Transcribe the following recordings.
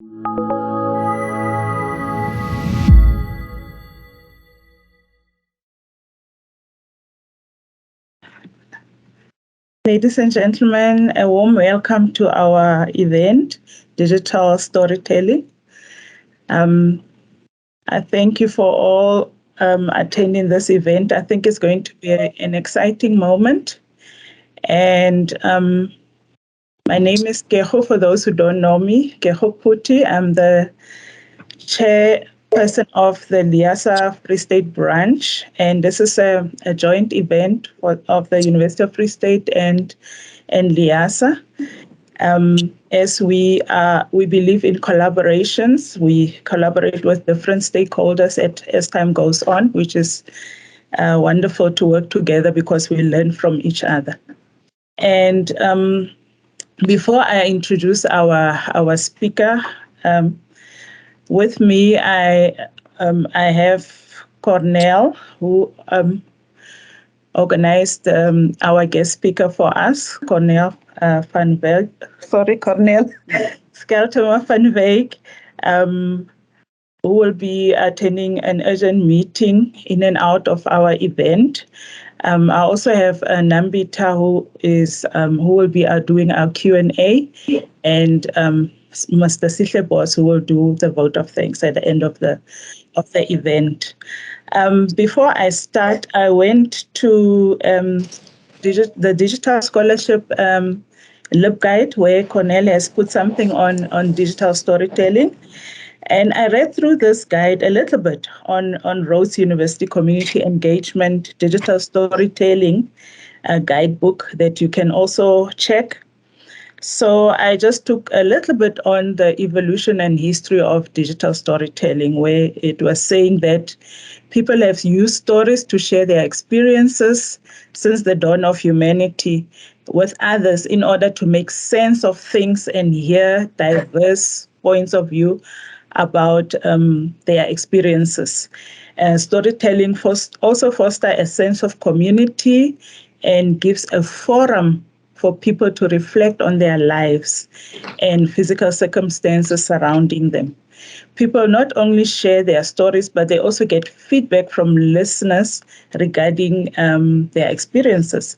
Ladies and gentlemen, a warm welcome to our event, Digital Storytelling. I thank you for all attending this event. I think it's going to be an exciting moment. And my name is Keho, for those who don't know me, Keho Puti. I'm the chairperson of the LIASA Free State branch. And this is a joint event of the University of Free State and LIASA. As we believe in collaborations, we collaborate with different stakeholders as time goes on, which is wonderful to work together because we learn from each other. And before I introduce our speaker, with me I have Cornel, who organized our guest speaker for us, Cornel Cornel Skeltemer van Wyk, who will be attending an urgent meeting in and out of our event. I also have Nambita, who will be doing our Q&A, and Mr. Sihle Boss, who will do the vote of thanks at the end of the event. Before I start, I went to the Digital Scholarship LibGuide, where Cornel has put something on digital storytelling. And I read through this guide a little bit on Rhodes University Community Engagement Digital Storytelling guidebook that you can also check. So I just took a little bit on the evolution and history of digital storytelling, where it was saying that people have used stories to share their experiences since the dawn of humanity with others in order to make sense of things and hear diverse points of view about their experiences. Storytelling also fosters a sense of community and gives a forum for people to reflect on their lives and physical circumstances surrounding them. People not only share their stories, but they also get feedback from listeners regarding their experiences.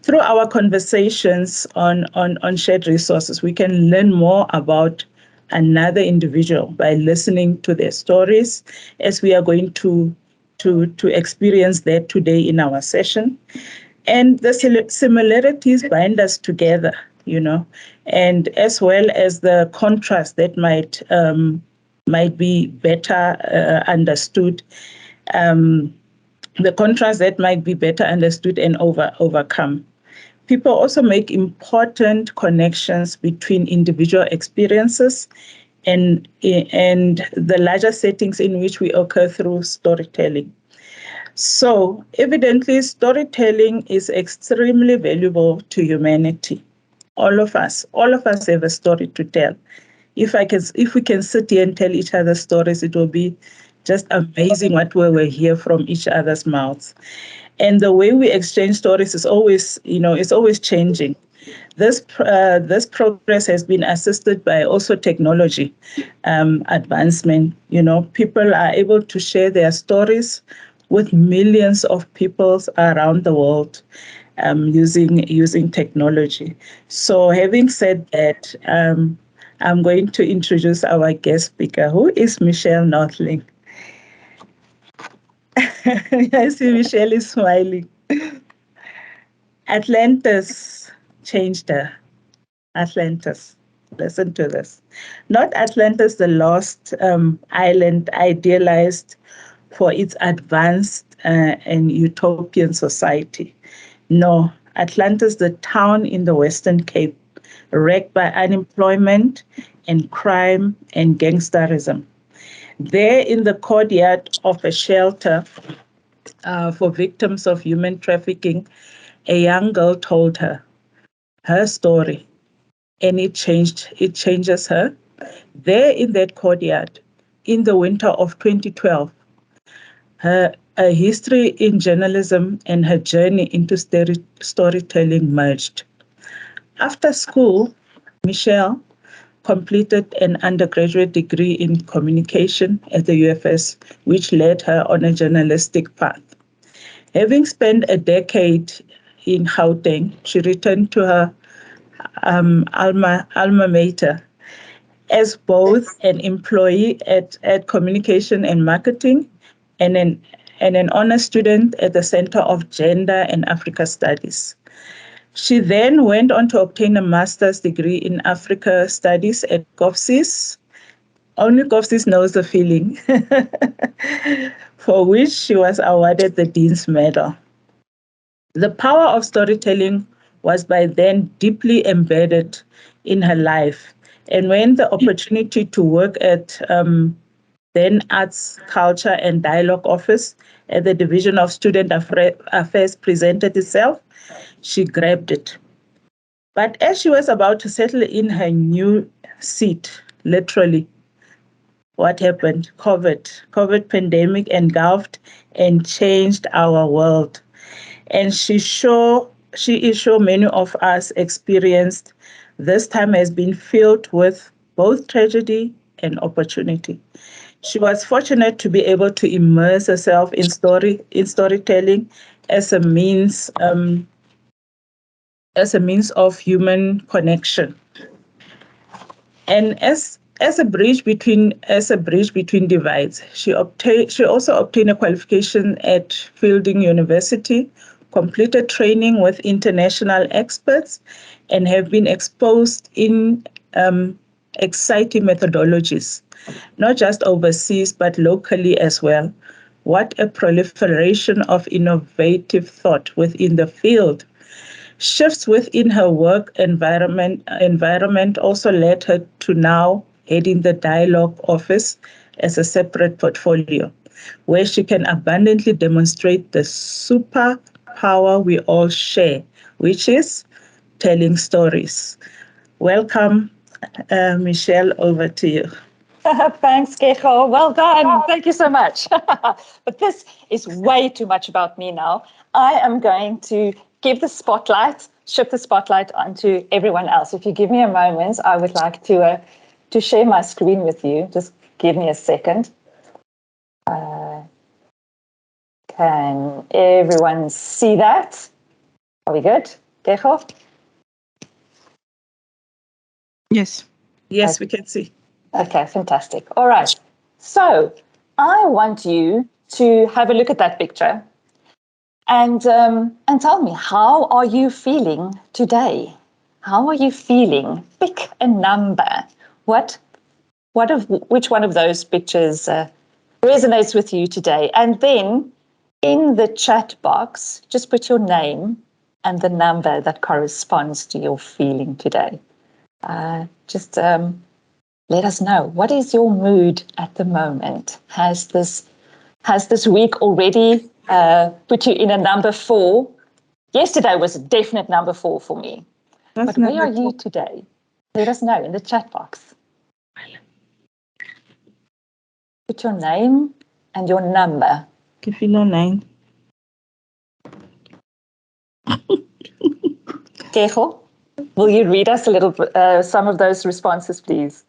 Through our conversations on shared resources, we can learn more about another individual by listening to their stories, as we are going to experience that today in our session. And the similarities bind us together, and as well as the contrast that might be better understood. The contrast that might be better understood and overcome. People also make important connections between individual experiences and the larger settings in which we occur through storytelling. So, evidently, storytelling is extremely valuable to humanity. All of us have a story to tell. If we can sit here and tell each other stories, it will be just amazing what we will hear from each other's mouths. And the way we exchange stories is always, it's always changing. This progress has been assisted by also technology advancement. People are able to share their stories with millions of people around the world using technology. So, having said that, I'm going to introduce our guest speaker, who is Michelle Northlink. I see Michelle is smiling. Atlantis changed her. Atlantis. Listen to this. Not Atlantis, the lost island idealized for its advanced and utopian society. No, Atlantis, the town in the Western Cape, wrecked by unemployment and crime and gangsterism. There in the courtyard of a shelter for victims of human trafficking, a young girl told her story, and it changes her. There in that courtyard, in the winter of 2012, her history in journalism and her journey into storytelling merged. After school, Michelle completed an undergraduate degree in communication at the UFS, which led her on a journalistic path. Having spent a decade in Gauteng, she returned to her alma mater as both an employee at Communication and Marketing and an honor student at the Center of Gender and Africa Studies. She then went on to obtain a master's degree in Africa Studies at GOVSIS. Only GOVSIS knows the feeling, for which she was awarded the Dean's Medal. The power of storytelling was by then deeply embedded in her life. And when the opportunity to work at then Arts, Culture and Dialogue Office at the Division of Student Affairs presented itself, she grabbed it. But as she was about to settle in her new seat, literally, what happened? COVID pandemic engulfed and changed our world. And she is sure many of us experienced this time has been filled with both tragedy and opportunity. She was fortunate to be able to immerse herself in storytelling as a means of human connection. And as a bridge between divides, she also obtained a qualification at Fielding University, completed training with international experts, and have been exposed in exciting methodologies, not just overseas but locally as well. What a proliferation of innovative thought within the field. Shifts within her work environment also led her to now heading the dialogue office as a separate portfolio, where she can abundantly demonstrate the superpower we all share, which is telling stories. Welcome, Michelle, over to you. Thanks, Kecho. Well done. Thank you so much. But this is way too much about me now. I am going to shift the spotlight onto everyone else. If you give me a moment, I would like to share my screen with you. Just give me a second. Can everyone see that? Are we good, Kecho? Yes, okay. We can see. Okay, fantastic. All right. So I want you to have a look at that picture and tell me, how are you feeling today? How are you feeling? Pick a number. Which one of those pictures resonates with you today? And then in the chat box, just put your name and the number that corresponds to your feeling today. Let us know, what is your mood at the moment? Has this week already put you in a number 4? Yesterday was a definite number 4 for me. But where are you today? Let us know in the chat box. Put your name and your number. Give you no name. Kecho, will you read us a little some of those responses, please?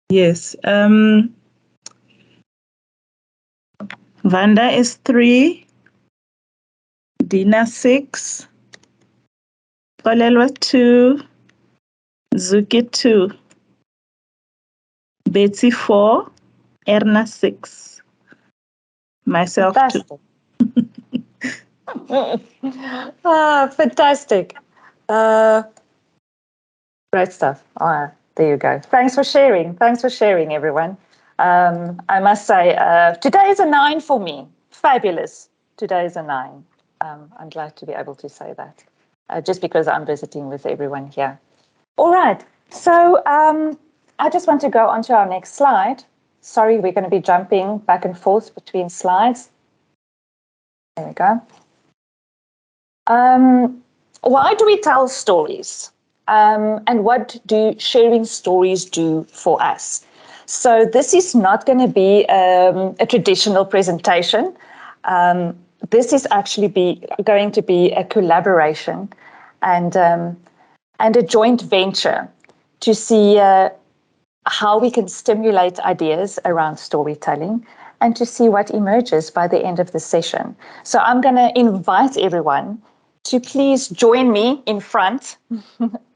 Yes. Vanda is 3. Dina 6. Kolelwa 2. Zuki 2. Betsy 4. Erna 6. Myself fantastic. 2. Fantastic. Great stuff. There you go. Thanks for sharing, everyone. I must say, today is a 9 for me. Fabulous. Today is a 9. I'm glad to be able to say that, just because I'm visiting with everyone here. All right. So I just want to go on to our next slide. Sorry, we're going to be jumping back and forth between slides. There we go. Why do we tell stories? And what do sharing stories do for us? So this is not going to be a traditional presentation. This is actually going to be a collaboration and a joint venture to see how we can stimulate ideas around storytelling and to see what emerges by the end of the session. So I'm going to invite everyone to please join me in front,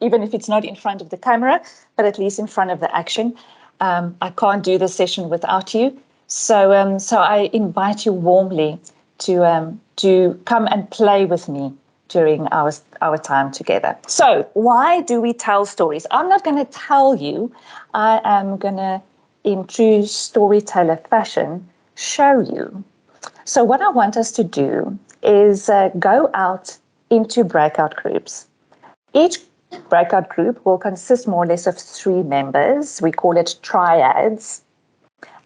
even if it's not in front of the camera, but at least in front of the action. I can't do the session without you. So I invite you warmly to come and play with me during our time together. So why do we tell stories? I'm not going to tell you. I am going to, in true storyteller fashion, show you. So what I want us to do is go out into breakout groups. Each breakout group will consist more or less of 3 members. We call it triads.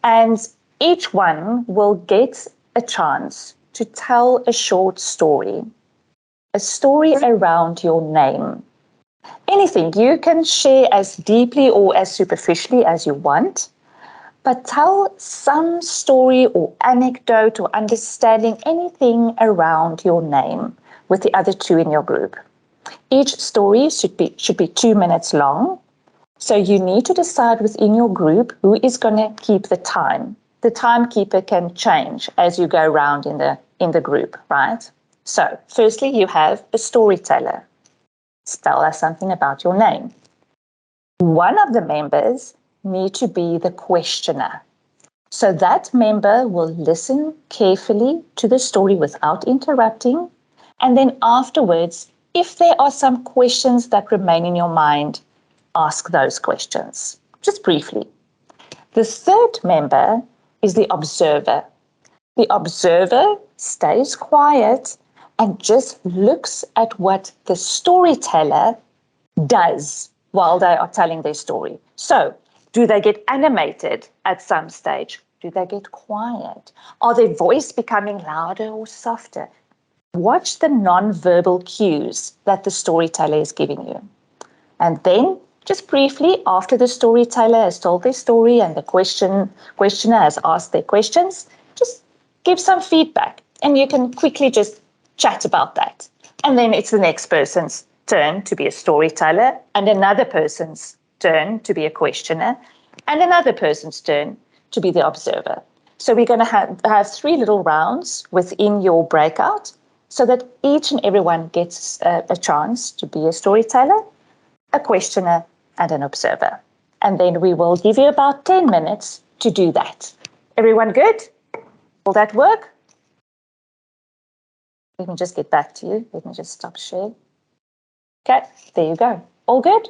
And each one will get a chance to tell a short story, a story around your name. Anything you can share as deeply or as superficially as you want, but tell some story or anecdote or understanding anything around your name with the other 2 in your group. Each story should be 2 minutes long. So you need to decide within your group who is going to keep the time. The timekeeper can change as you go around in the group, right? So firstly, you have a storyteller. Tell us something about your name. One of the members need to be the questioner. So that member will listen carefully to the story without interrupting. And then afterwards, if there are some questions that remain in your mind, ask those questions, just briefly. The third member is the observer. The observer stays quiet and just looks at what the storyteller does while they are telling their story. So, do they get animated at some stage? Do they get quiet? Are their voice becoming louder or softer? Watch the non-verbal cues that the storyteller is giving you. And then, just briefly, after the storyteller has told their story and the questioner has asked their questions, just give some feedback. And you can quickly just chat about that. And then it's the next person's turn to be a storyteller, and another person's turn to be a questioner, and another person's turn to be the observer. So we're going to have 3 little rounds within your breakout so that each and everyone gets a chance to be a storyteller, a questioner, and an observer. And then we will give you about 10 minutes to do that. Everyone good? Will that work? Let me just get back to you. Let me just stop sharing. Okay, there you go. All good?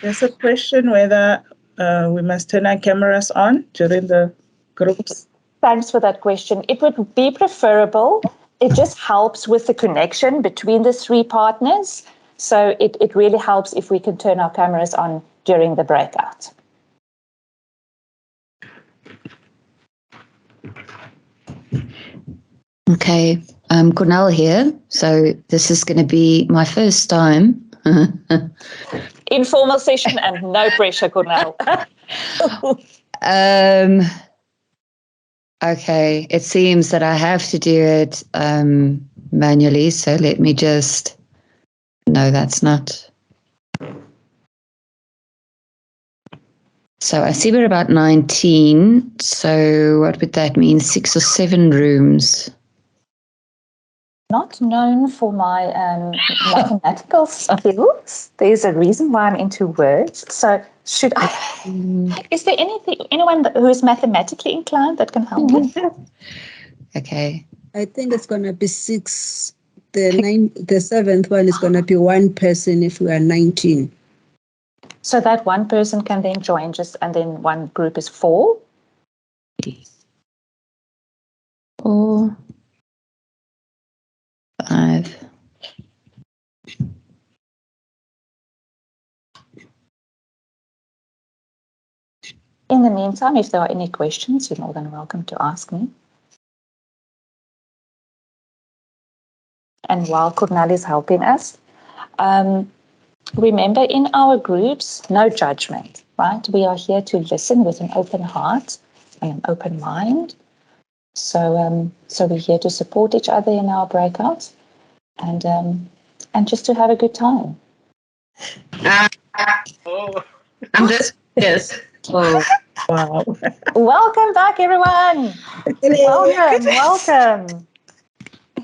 There's a question whether we must turn our cameras on during the groups. Thanks for that question. It would be preferable. It just helps with the connection between the 3 partners. So it really helps if we can turn our cameras on during the breakout. Okay, Cornell here. So this is going to be my first time. Informal session and no pressure, Cornell. Okay, it seems that I have to do it manually. So let me just, no, that's not. So I see we're about 19. So what would that mean? 6 or 7 rooms. Not known for my mathematical skills. There's a reason why I'm into words. So should I? Is there anyone who is mathematically inclined that can help me? Okay. I think it's going to be 6. The 7th one is going to be 1 person if we are 19. So that 1 person can then join and then one group is 4? 4, 5. In the meantime, if there are any questions, you're more than welcome to ask me. And while Cornel is helping us, remember in our groups, no judgment, right? We are here to listen with an open heart and an open mind. So we're here to support each other in our breakouts and just to have a good time. Oh. I'm just yes. Oh, Wow. Welcome back, everyone. Welcome.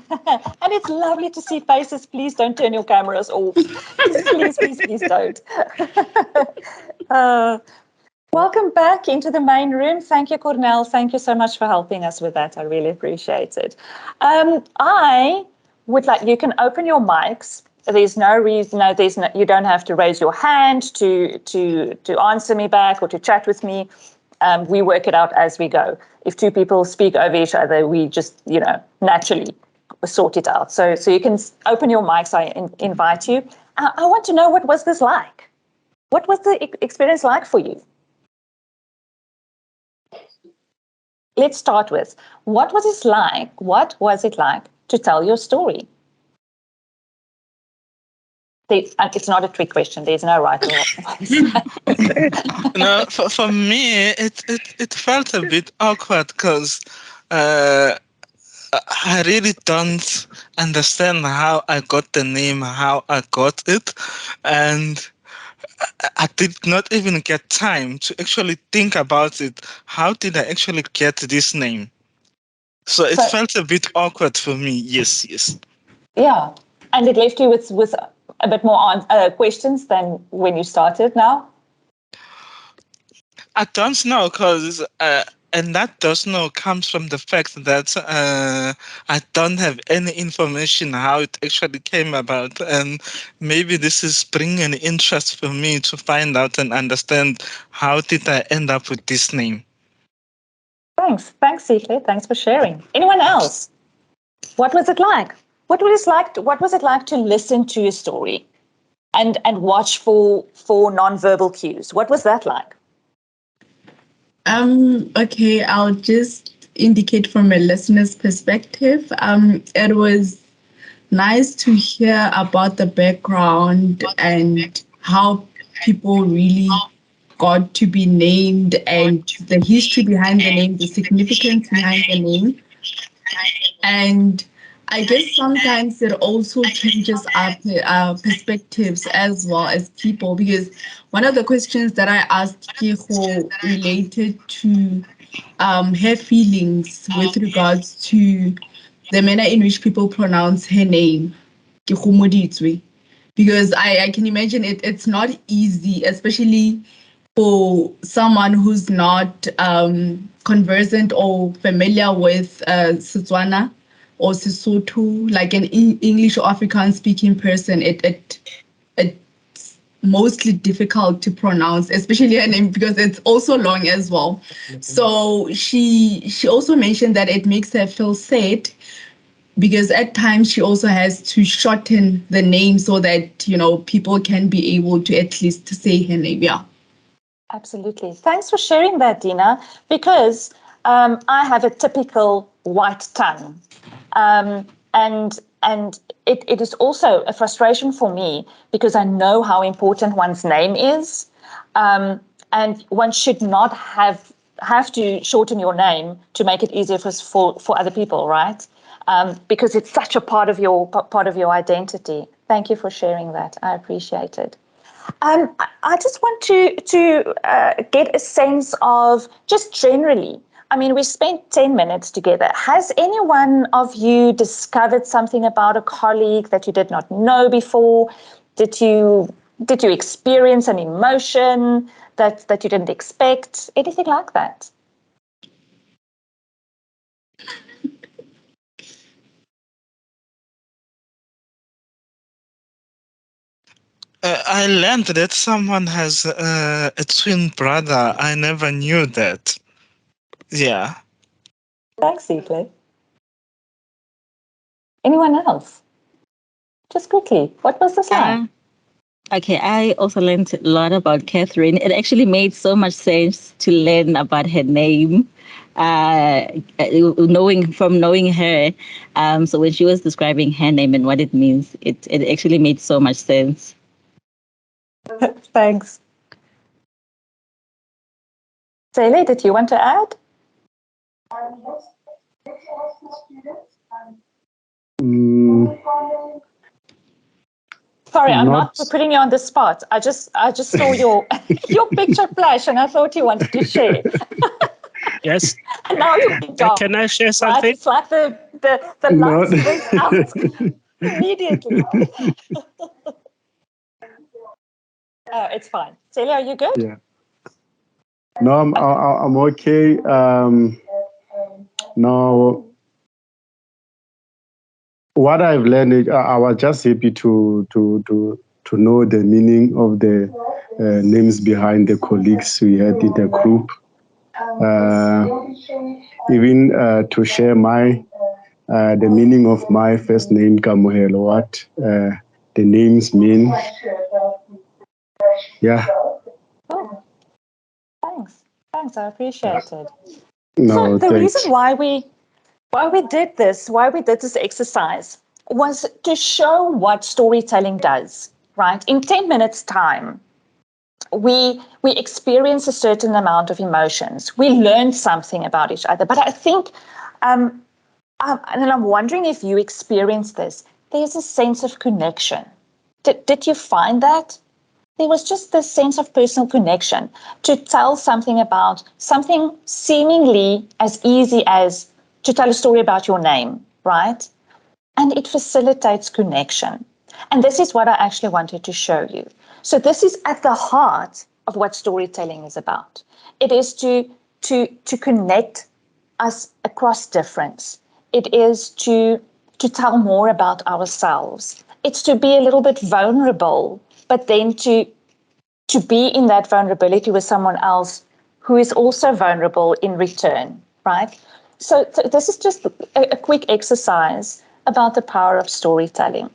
And it's lovely to see faces. Please don't turn your cameras off. Just please don't. Welcome back into the main room. Thank you, Cornell. Thank you so much for helping us with that. I really appreciate it. I would like, you can open your mics. There's no reason, you don't have to raise your hand to answer me back or to chat with me. We work it out as we go. If two people speak over each other, we just, naturally sort it out. So you can open your mics. I invite you. I want to know, what was this like? What was the experience like for you? Let's start with, what was it like? What was it like to tell your story? It's not a trick question. There's no right or wrong. No, for me, it felt a bit awkward because I really don't understand how I got the name, how I got it, and I did not even get time to actually think about it. How did I actually get this name? So it felt a bit awkward for me. Yes. Yeah, and it left you with a bit more questions than when you started now? I don't know, because and that does know comes from the fact that I don't have any information how it actually came about, and maybe this is bringing an interest for me to find out and understand how did I end up with this name. Thanks, Sihle. Thanks for sharing. Anyone else? What was it like? What was it like to listen to your story and watch for non-verbal cues? What was that like? Okay, I'll just indicate from a listener's perspective. It was nice to hear about the background and how people really got to be named and the history behind the name, the significance behind the name. And I guess sometimes it also changes our perspectives as well as people, because one of the questions that I asked Kiho related to her feelings with regards to the manner in which people pronounce her name, Kihomoditswe. Because I can imagine it's not easy, especially for someone who's not conversant or familiar with Setswana or Sesotho, like an English or Afrikaan speaking person. It's mostly difficult to pronounce, especially her name, because it's also long as well. So she also mentioned that it makes her feel sad, because at times she also has to shorten the name so that people can be able to at least say her name. Yeah. Absolutely. Thanks for sharing that, Dina, because I have a typical white tongue. And it is also a frustration for me, because I know how important one's name is. And one should not have to shorten your name to make it easier for other people, right? Because it's such a part of your identity. Thank you for sharing that. I appreciate it. I just want to get a sense of, just generally, I mean, we spent 10 minutes together. Has any one of you discovered something about a colleague that you did not know before? Did you experience an emotion that you didn't expect? Anything like that? I learned that someone has a twin brother. I never knew that. Yeah. Thanks, Epley. Anyone else? Just quickly, what was this like? Okay, I also learned a lot about Catherine. It actually made so much sense to learn about her name, knowing her. So when she was describing her name and what it means, it actually made so much sense. Thanks. Sele, did you want to add? Sorry, I'm not putting you on the spot. I just saw your your picture flash, and I thought you wanted to share. Yes. And now you went off. Can I share Right? something? It's like the lights went out immediately. Oh, it's fine. Celia, are you good? Yeah. No, I'm okay. No, what I've learned, I was just happy to know the meaning of the names behind the colleagues we had in the group. Even to share the meaning of my first name, Kamohelo, what the names mean. Yeah. Oh, thanks. I appreciate it. No, So the thanks. reason why we did this exercise was to show what storytelling does, right? In 10 minutes time, we experience a certain amount of emotions. We learn something about each other. But I think, and I'm wondering if you experience this, there's a sense of connection. Did you find that? There was just this sense of personal connection to tell something about something seemingly as easy as to tell a story about your name, right? And it facilitates connection. And this is what I actually wanted to show you. So this is at the heart of what storytelling is about. It is to connect us across difference. It is to tell more about ourselves. It's to be a little bit vulnerable, but then to be in that vulnerability with someone else who is also vulnerable in return, right? So this is just a quick exercise about the power of storytelling.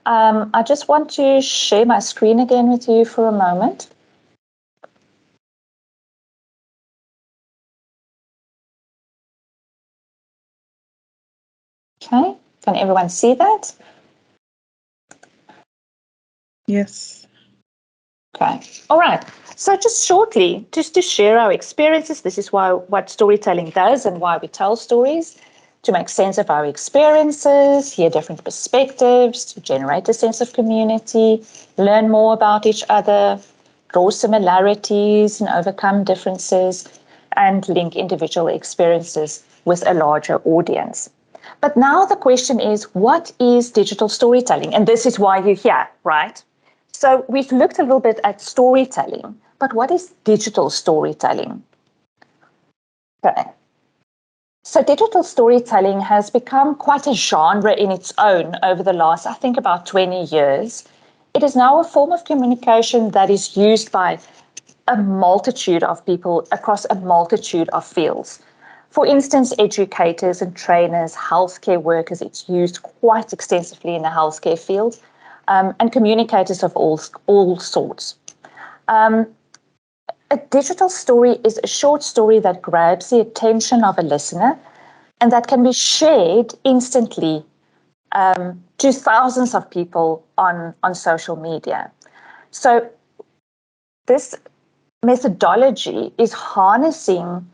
I just want to share my screen again with you for a moment. Okay, can everyone see that? Yes. Okay, all right. So just shortly, just to share our experiences, this is what storytelling does and why we tell stories, to make sense of our experiences, hear different perspectives, to generate a sense of community, learn more about each other, draw similarities and overcome differences, and link individual experiences with a larger audience. But now the question is, what is digital storytelling? And this is why you're here, right? So we've looked a little bit at storytelling, but what is digital storytelling? Okay. So digital storytelling has become quite a genre in its own over the last, I think, about 20 years. It is now a form of communication that is used by a multitude of people across a multitude of fields. For instance, educators and trainers, healthcare workers, it's used quite extensively in the healthcare field, and communicators of all sorts. A digital story is a short story that grabs the attention of a listener and that can be shared instantly to thousands of people on social media. So this methodology is harnessing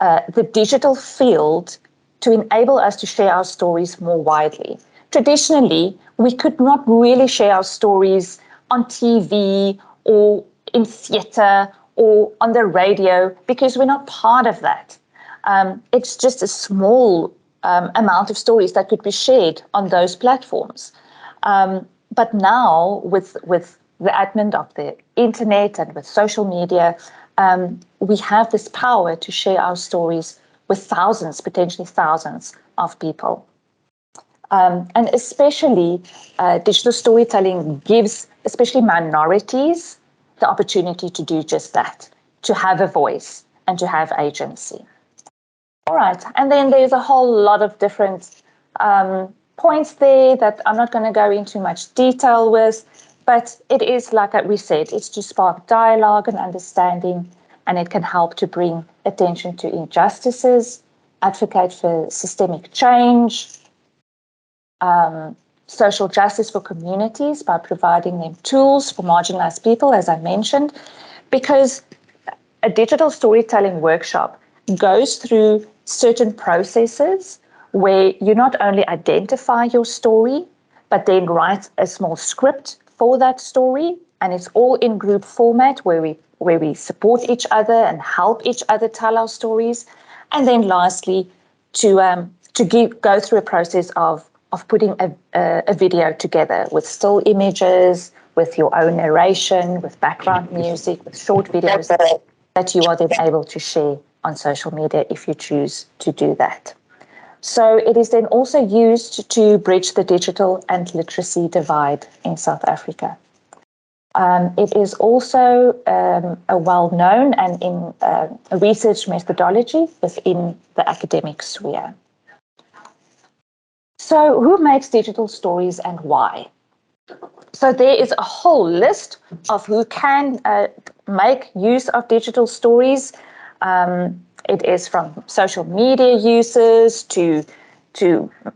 the digital field to enable us to share our stories more widely. Traditionally, we could not really share our stories on TV or in theatre or on the radio because we're not part of that. It's just a small amount of stories that could be shared on those platforms. But now, with the advent of the internet and with social media, we have this power to share our stories with thousands, potentially thousands of people. And especially digital storytelling gives, especially minorities, the opportunity to do just that, to have a voice and to have agency. All right, and then there's a whole lot of different points there that I'm not going to go into much detail with, but it is, like we said, it's to spark dialogue and understanding, and it can help to bring attention to injustices, advocate for systemic change, social justice for communities by providing them tools for marginalized people, as I mentioned, because a digital storytelling workshop goes through certain processes where you not only identify your story, but then write a small script for that story, and it's all in group format where we support each other and help each other tell our stories. And then lastly, to go through a process of putting a video together with still images, with your own narration, with background music, with short videos that you are then able to share on social media if you choose to do that. So it is then also used to bridge the digital and literacy divide in South Africa. It is also a well-known and in a research methodology within the academic sphere. So who makes digital stories and why? So there is a whole list of who can make use of digital stories. It is from social media users to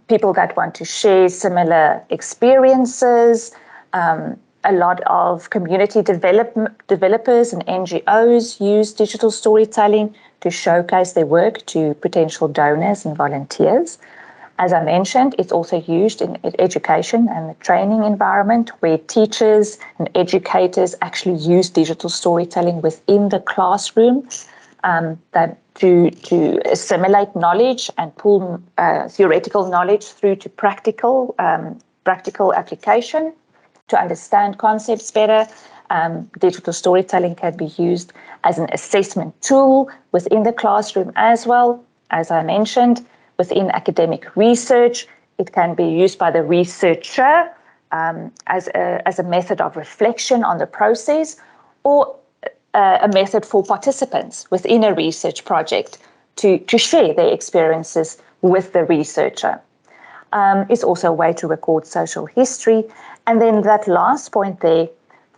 people that want to share similar experiences. A lot of community developers and NGOs use digital storytelling to showcase their work to potential donors and volunteers. As I mentioned, it's also used in education and the training environment where teachers and educators actually use digital storytelling within the classroom to assimilate knowledge and pull theoretical knowledge through to practical application to understand concepts better. Digital storytelling can be used as an assessment tool within the classroom as well. As I mentioned, within academic research, it can be used by the researcher as a method of reflection on the process, or a method for participants within a research project to share their experiences with the researcher. It's also a way to record social history. And then that last point there,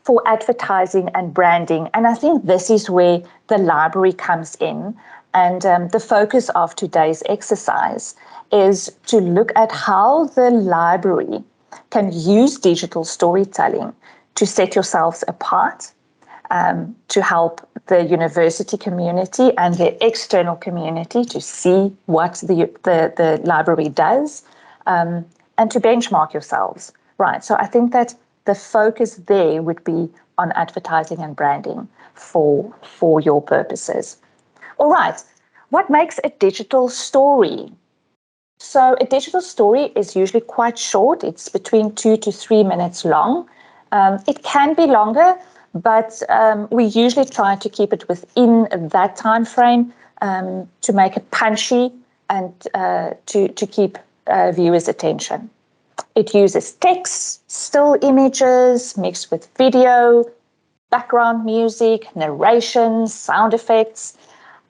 for advertising and branding. And I think this is where the library comes in. And the focus of today's exercise is to look at how the library can use digital storytelling to set yourselves apart, to help the university community and the external community to see what the library does, and to benchmark yourselves. Right, so I think that the focus there would be on advertising and branding for your purposes. All right, what makes a digital story? So a digital story is usually quite short. It's between 2 to 3 minutes long. It can be longer, but we usually try to keep it within that time frame to make it punchy and to keep viewers' attention. It uses text, still images mixed with video, background music, narration, sound effects,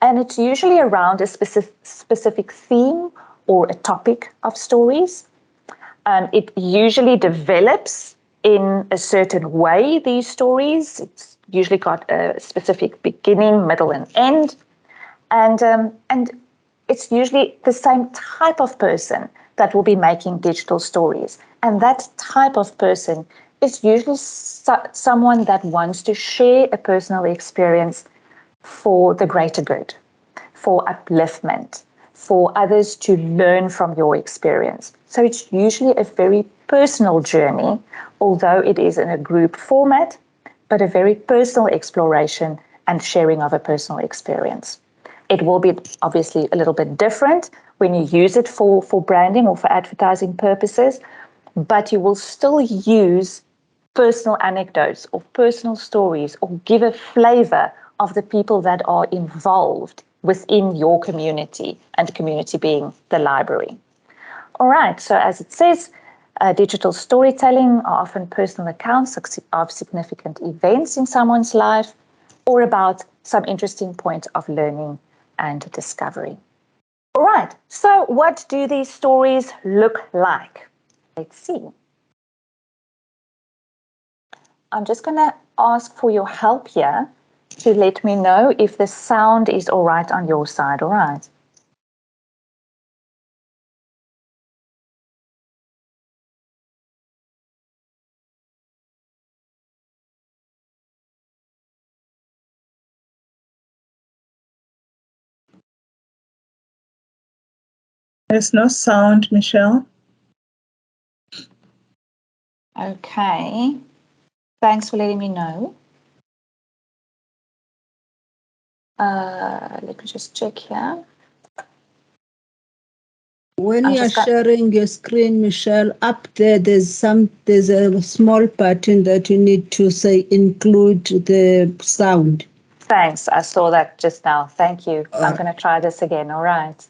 and it's usually around a specific theme or a topic of stories. It usually develops in a certain way, these stories. It's usually got a specific beginning, middle, and end. And it's usually the same type of person that will be making digital stories. And that type of person is usually someone that wants to share a personal experience for the greater good, for upliftment, for others to learn from your experience. So it's usually a very personal journey, although it is in a group format, but a very personal exploration and sharing of a personal experience. It will be obviously a little bit different when you use it for branding or for advertising purposes, but you will still use personal anecdotes or personal stories or give a flavor of the people that are involved within your community, and the community being the library. All right, so as it says, digital storytelling are often personal accounts of significant events in someone's life or about some interesting point of learning and discovery. All right, so what do these stories look like? Let's see. I'm just going to ask for your help here to let me know if the sound is all right on your side, all right? There's no sound, Michelle. Okay. Thanks for letting me know. Let me just check here. When I'm you are just got- sharing your screen, Michelle, up there's a small button that you need to say include the sound. Thanks. I saw that just now. Thank you. I'm going to try this again. All right.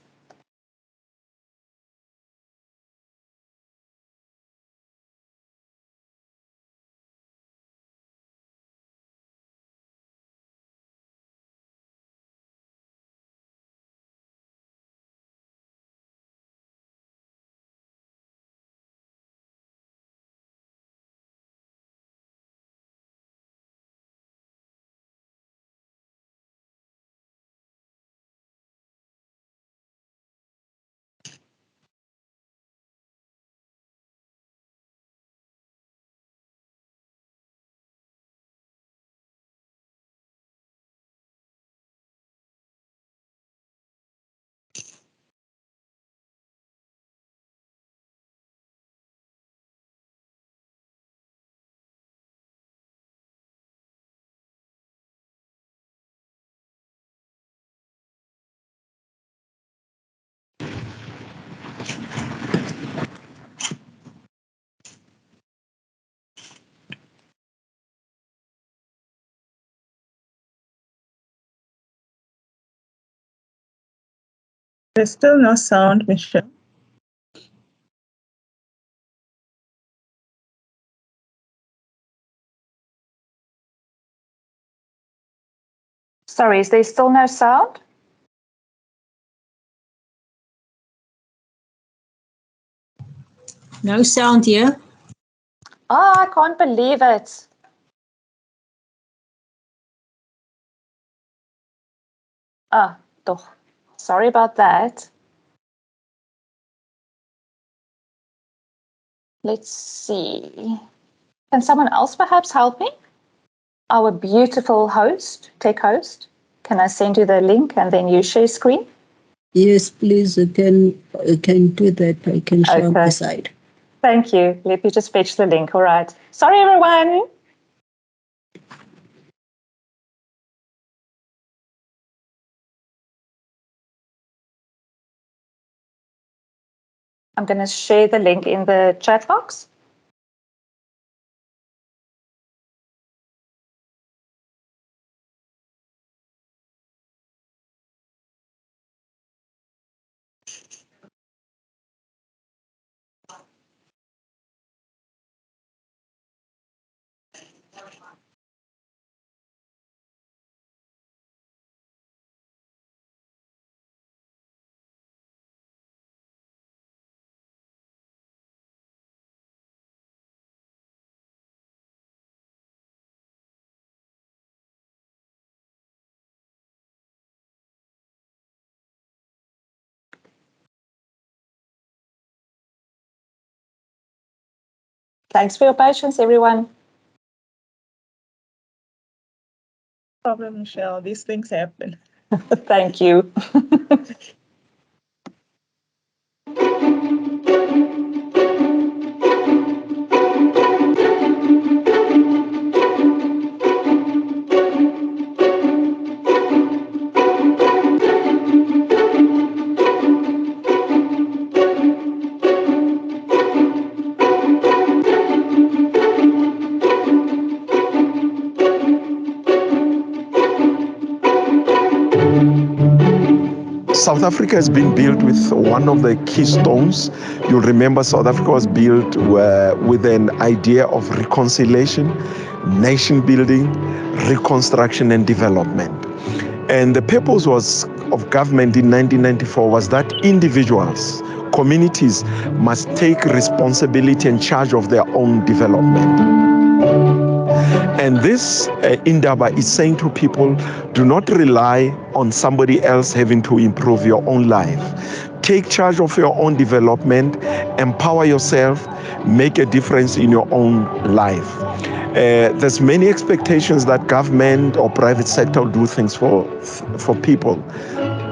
There's still no sound, Michelle. Sorry, is there still no sound? No sound here. Oh, I can't believe it. Ah, toch. Sorry about that. Let's see. Can someone else perhaps help me? Our beautiful host, tech host. Can I send you the link and then you share screen? Yes, please, you can do that. I can show Okay. the side. Thank you. Let me just fetch the link. All right. Sorry, everyone. I'm going to share the link in the chat box. Thanks for your patience, everyone. No problem, Michelle. These things happen. Thank you. South Africa has been built with one of the keystones. You'll remember South Africa was built with an idea of reconciliation, nation building, reconstruction and development. And the purpose of government in 1994 was that individuals, communities must take responsibility and charge of their own development. And this Indaba is saying to people, do not rely on somebody else having to improve your own life. Take charge of your own development, empower yourself, make a difference in your own life. There's many expectations that government or private sector will do things for people.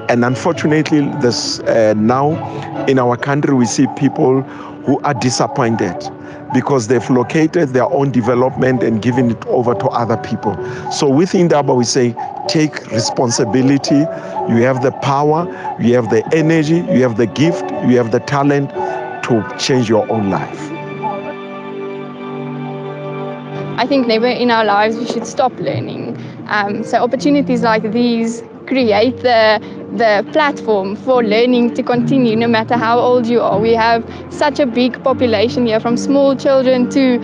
And unfortunately, there's now in our country, we see people who are disappointed because they've located their own development and given it over to other people. So within Indaba, we say, take responsibility. You have the power, you have the energy, you have the gift, you have the talent to change your own life. I think never in our lives we should stop learning. So opportunities like these create the platform for learning to continue no matter how old you are. We have such a big population here, from small children to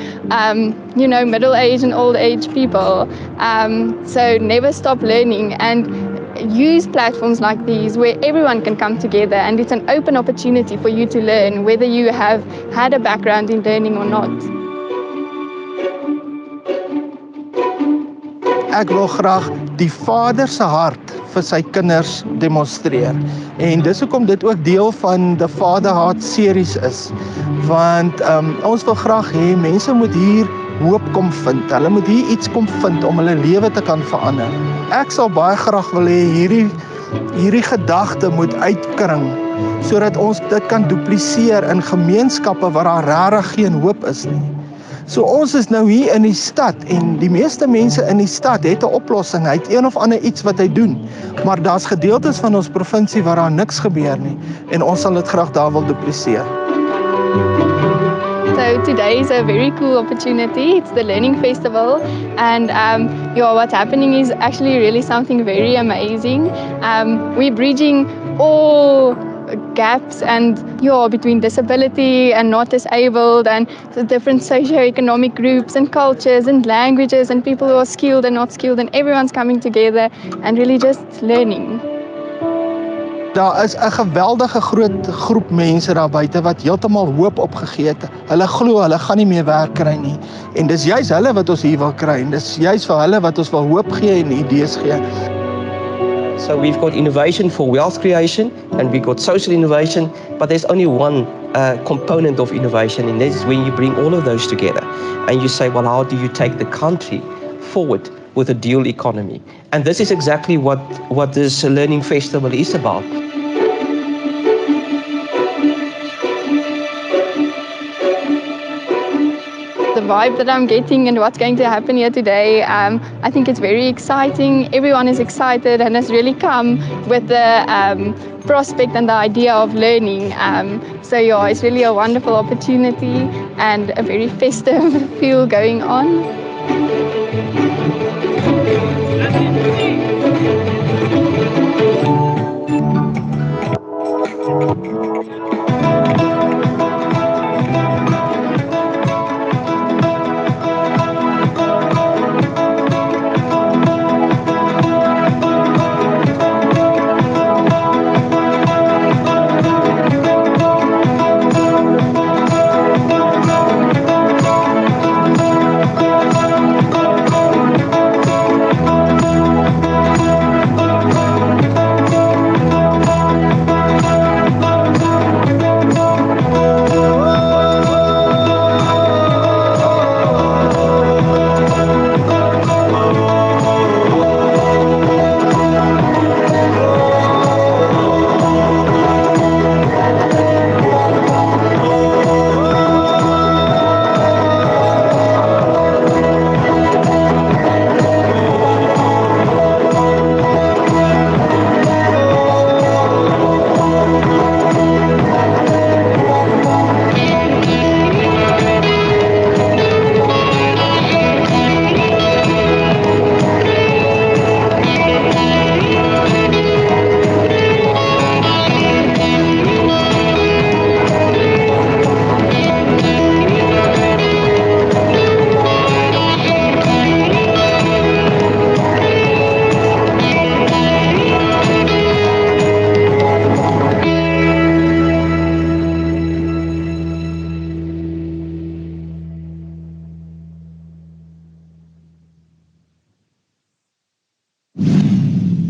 middle age and old age people. So never stop learning, and use platforms like these where everyone can come together, and it's an open opportunity for you to learn, whether you have had a background in learning or not. Ek wil graag die Vader se hart vir sy kinders demonstreer. En dis hoekom dit ook deel van die Vader Heart series is. Want ons wil graag hê mense moet hier hoop kom vind. Hulle moet hier iets kom vind om hulle lewe te kan verander. Ek sal baie graag wil hê hierdie gedagte moet uitkring sodat ons dit kan dupliseer in gemeenskappe waar daar regtig geen hoop is nie. So ons is nou hier in die stad en die meeste mense in die stad het 'n oplossing. Hy het een of ander iets wat hy doen. Maar daar's gedeeltes van ons provinsie waar daar niks gebeur nie en ons sal dit graag daar wil dupliseer. So today is a very cool opportunity. It's the Learning Festival, and what's happening is actually really something very amazing. We're bridging all gaps and between disability and not disabled, and the different socio-economic groups and cultures and languages and people who are skilled and not skilled, and everyone's coming together and really just learning. Daar is 'n geweldige groot groep mense daar buite wat heeltemal hoop opgegee het. Hulle glo hulle gaan nie meer werk kry nie. En dis juis hulle wat ons hier wil kry. En dis juis vir hulle wat ons wil hoop gee en idees gee. So we've got innovation for wealth creation, and we've got social innovation, but there's only one component of innovation, and this is when you bring all of those together and you say, well, how do you take the country forward with a dual economy? And this is exactly what this Learning Festival is about. The vibe that I'm getting and what's going to happen here today, I think it's very exciting. Everyone is excited and has really come with the prospect and the idea of learning. So it's really a wonderful opportunity and a very festive feel going on.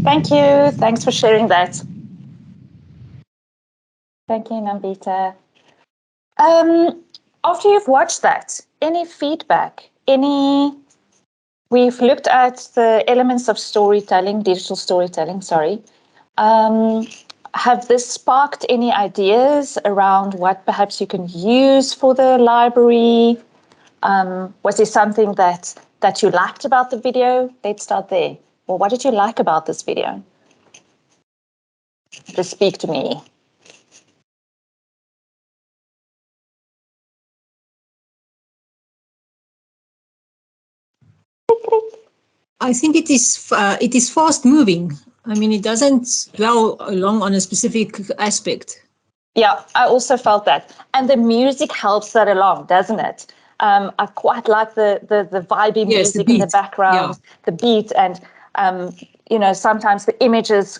Thank you. Thanks for sharing that. Thank you, Nambita. After you've watched that, any feedback? We've looked at the elements of storytelling, digital storytelling, sorry. have this sparked any ideas around what perhaps you can use for the library? Was there something that you liked about the video? Let's start there. Well, what did you like about this video? Just speak to me. I think it is fast moving. I mean, it doesn't dwell long on a specific aspect. Yeah, I also felt that. And the music helps that along, doesn't it? I quite like the vibey music in the background, the beat, and sometimes the images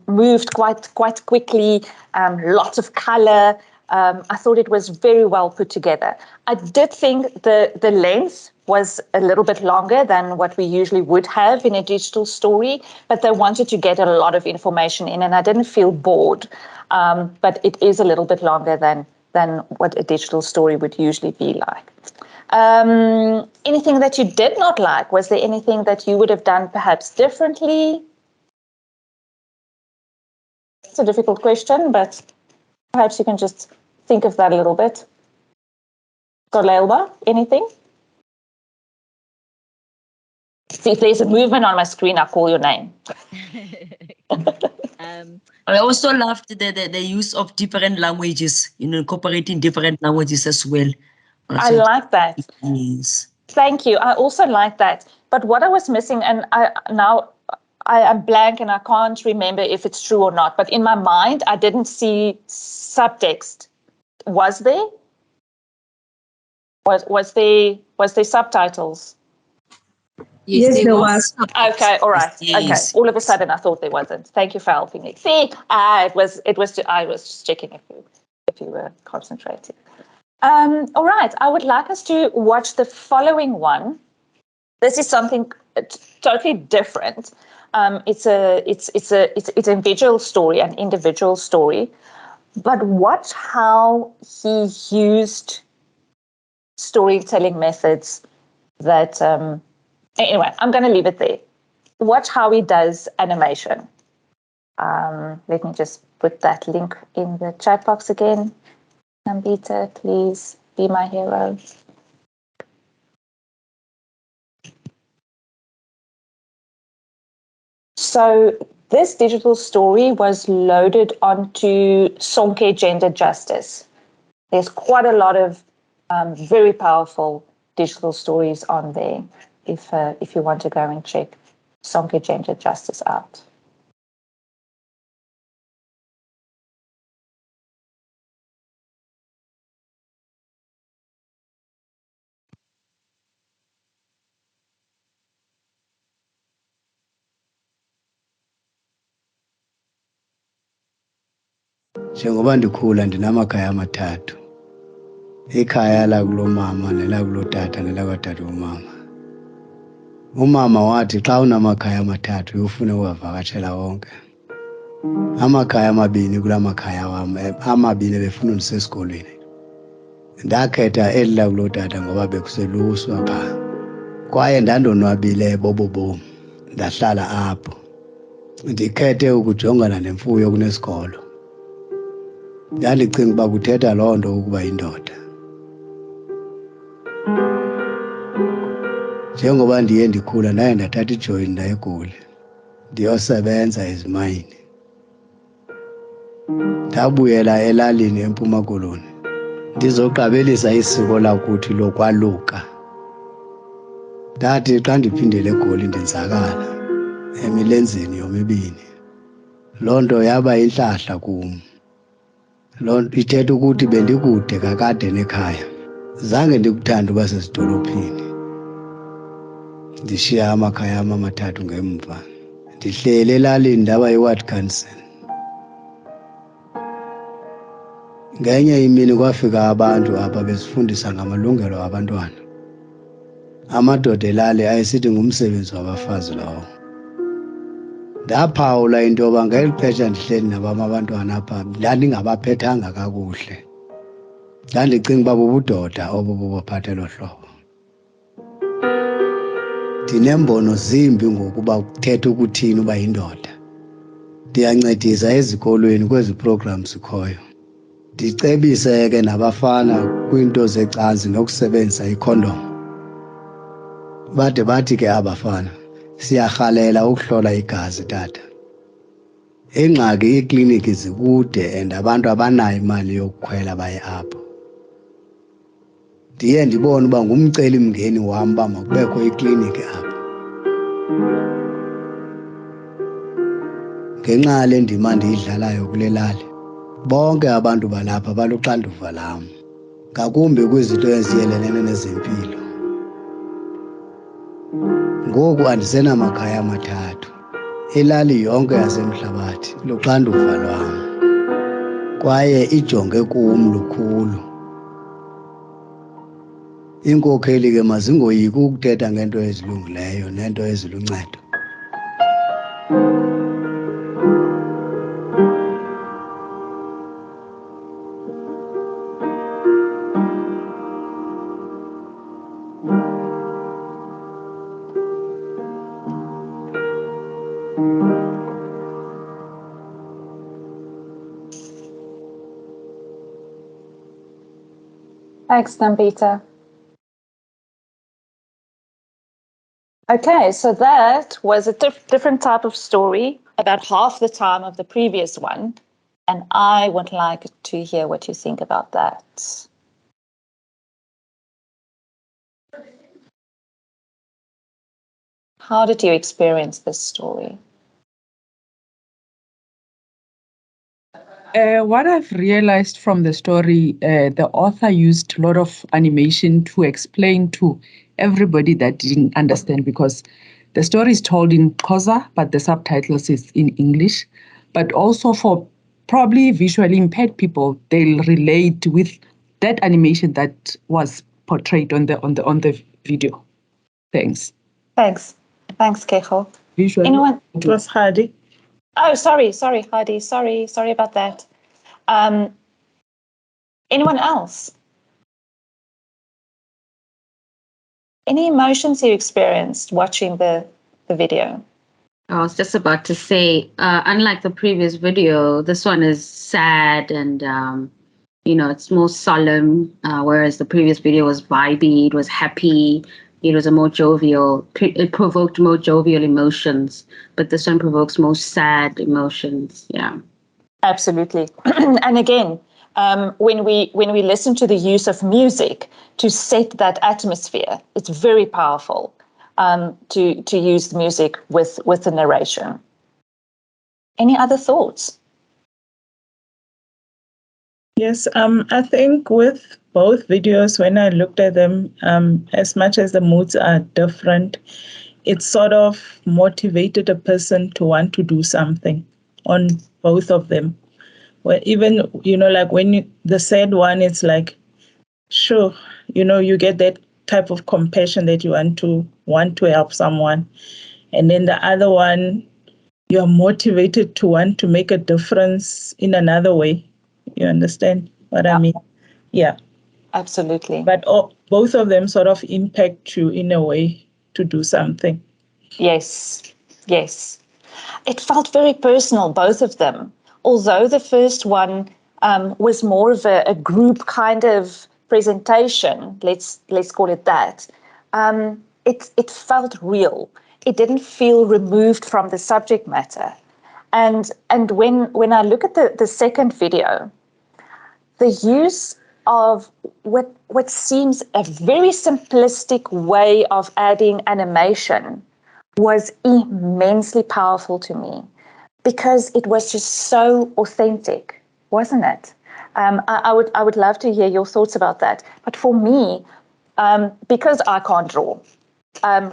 moved quite quickly, lots of color. I thought it was very well put together. I did think the length was a little bit longer than what we usually would have in a digital story, but they wanted to get a lot of information in, and I didn't feel bored. But it is a little bit longer than what a digital story would usually be like. Anything that you did not like? Was there anything that you would have done perhaps differently? It's a difficult question, but perhaps you can just think of that a little bit. Golelba, anything? See, if there's a movement on my screen, I'll call your name. I also loved the use of different languages, incorporating different languages as well. I like that. Yes. Thank you. I also like that. But what I was missing, and I am blank and I can't remember if it's true or not, but in my mind, I didn't see subtext. Was there? Was there subtitles? Yes, there was. Okay, all right. Yes. Okay. All of a sudden, I thought there wasn't. Thank you for helping me. See, I was just checking if you were concentrating. All right. I would like us to watch the following one. This is something totally different. It's a visual story, an individual story. But watch how he used storytelling methods that. Anyway, I'm going to leave it there. Watch how he does animation. Let me just put that link in the chat box again. Nambita, please be my hero. So this digital story was loaded onto Sonke Gender Justice. There's quite a lot of very powerful digital stories on there if you want to go and check Sonke Gender Justice out. Njengoba ndikhula ndinamakhaya amathathu. Ikhaya lakulomama nelakulotata nelakwadade umama. Umama wathi xa unamakhaya amathathu uyofuna uwavakashela wonke. Amakhaya amabini kula makhaya wam amabini befuna ndisesikolweni. Ndakhetha eli lakulotata ngoba bekuseluswa phaa. Kwaye ndandonwabile bobo bomi. Ndahlala apho. Ndikhethe ukujongana nemfuyo kunesikolo. Ndandicinga uba kuthetha loo nto ukuba yindoda. Njengoba ndiye ndikhula ndaye ndathatha ijoyini ndaye eGoli ndiyosebenza ezimayini. Ndabuyela elalini eMpuma Koloni ndizoqabelisa isiko lakuthi lokwaluka. Ndathi xa ndiphindele eGoli ndenzakala emilenzeni yomibini. Loo nto yaba intlahla kum. Loo nto ithetha ukuthi bendikude kakade nekhaya. Zange ndikuthande uba sezidolophini. Ndishiya amakhaya am amathathu ngemva. Ndihlele elalini ndaba yi-ward council. Ngenye imini kwafika abantu apha besifundisa ngamalungelo abantwana. Amadoda elali ayesithi ngumsebenzi wabafazi lowo. Ndaphawula into yoba ngeli xesha ndihleli nabam abantwana apha ndandingabaphethanga kakuhle. Ndandicinga uba bubudoda obo bubaphatha elo hlobo. Ndinembono zimbi ngokuba kuthetha ukuthini uba yindoda. ndiyancedisa ezikolweni kwezi programs zikhoyo. Ndicebise ke nabafana kwiinto zecansi nokusebenzisa ikhondom. Bade bathi ke abafana, siyarhalela ukuhlola igazi tata. Ingxaki iikliniki zikude and abantu abanayo imali yokukhwela baye apho. Ndiye ndibone uba ngumcelimngeni wam uba makubekho ikliniki apha. Ngenxa yale ndima ndiyidlalayo kule lali, bonke abantu balapha baluxanduva lam, ngakumbi kwizinto eziyelelene nezempilo. Ngoku andisenamakhaya amathathu. Ilali yonke yaseMhlabathi luxanduva lwam, kwaye ijonge kum lukhulu. Iinkokheli ke mazingoyiki ukuthetha ngento ezilungileyo nento eziluncedo. Thanks, Nambita. Okay, so that was a different type of story, about half the time of the previous one. And I would like to hear what you think about that. How did you experience this story? What I've realized from the story, the author used a lot of animation to explain to everybody that didn't understand, because the story is told in Xhosa, but the subtitles is in English. But also for probably visually impaired people, they'll relate with that animation that was portrayed on the video. Thanks. Thanks, Kecho. Visually. Anyone? It was Hadi. Oh, sorry, Hadi. Sorry about that. Anyone else? Any emotions you experienced watching the video? I was just about to say, unlike the previous video, this one is sad and, it's more solemn, whereas the previous video was vibey, it was happy, it was a more jovial, it provoked more jovial emotions, but this one provokes more sad emotions, yeah. Absolutely. And again, when we listen to the use of music to set that atmosphere, it's very powerful to use the music with the narration. Any other thoughts? Yes, I think with both videos, when I looked at them, as much as the moods are different, it sort of motivated a person to want to do something on both of them. Well, even, like when the sad one, it's like, sure, you get that type of compassion that you want to help someone. And then the other one, you're motivated to want to make a difference in another way. You understand what I mean? Yeah. Absolutely. But both of them sort of impact you in a way to do something. Yes. It felt very personal, both of them. Although the first one was more of a group kind of presentation, let's call it that, it felt real. It didn't feel removed from the subject matter. And when I look at the second video, the use of what seems a very simplistic way of adding animation was immensely powerful to me, because it was just so authentic, wasn't it? I would love to hear your thoughts about that. But for me, because I can't draw,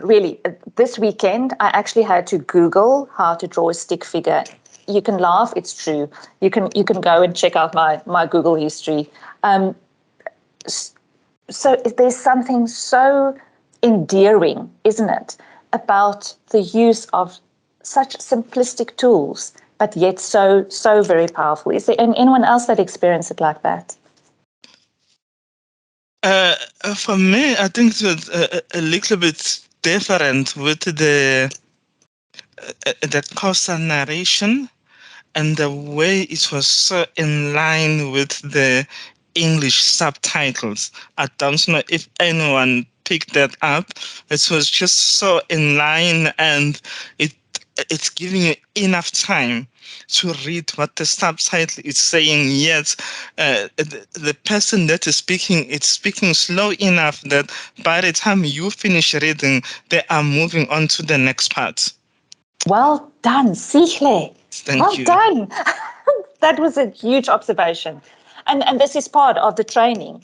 really, this weekend I actually had to Google how to draw a stick figure. You can laugh, it's true. You can go and check out my Google history. So there's something so endearing, isn't it, about the use of such simplistic tools, but yet so very powerful. Is there anyone else that experienced it like that? For me, I think it was a little bit different with the that Xhosa narration. and the way it was so in line with the English subtitles. I don't know if anyone picked that up. It was just so in line, and it's giving you enough time to read what the subtitle is saying, yet the person that is speaking, it's speaking slow enough that by the time you finish reading, they are moving on to the next part. Well done, Sihle. Thank you. Done. That was a huge observation. And this is part of the training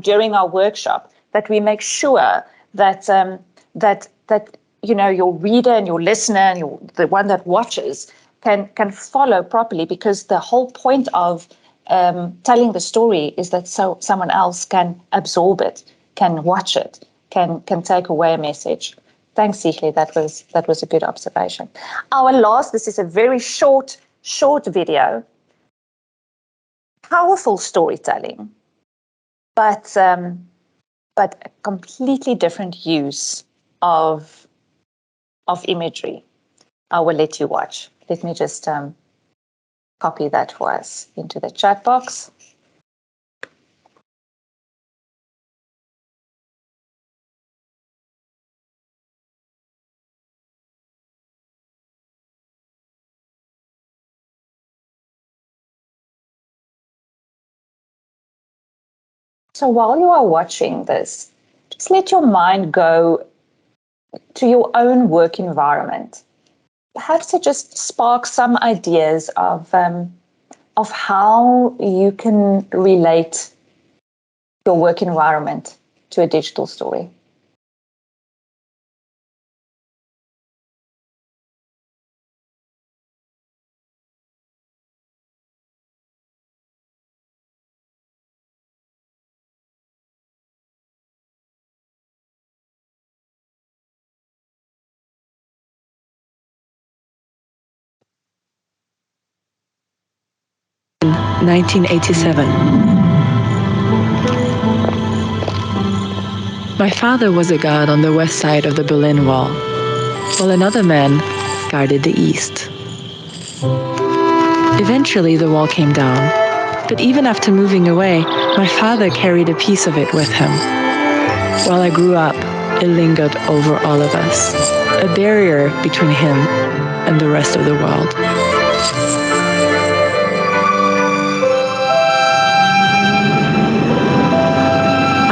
during our workshop, that we make sure that that your reader and your listener and the one that watches can follow properly, because the whole point of telling the story is that someone else can absorb it, can watch it, can take away a message. Thanks, Sihle. That was a good observation. Our last, this is a very short video. Powerful storytelling, but a completely different use of imagery. I will let you watch. Let me just copy that for us into the chat box. So while you are watching this, just let your mind go to your own work environment. Perhaps it just sparks some ideas of how you can relate your work environment to a digital story. In 1987. My father was a guard on the west side of the Berlin Wall, while another man guarded the east. Eventually, the wall came down, but even after moving away, my father carried a piece of it with him. While I grew up, it lingered over all of us, a barrier between him and the rest of the world.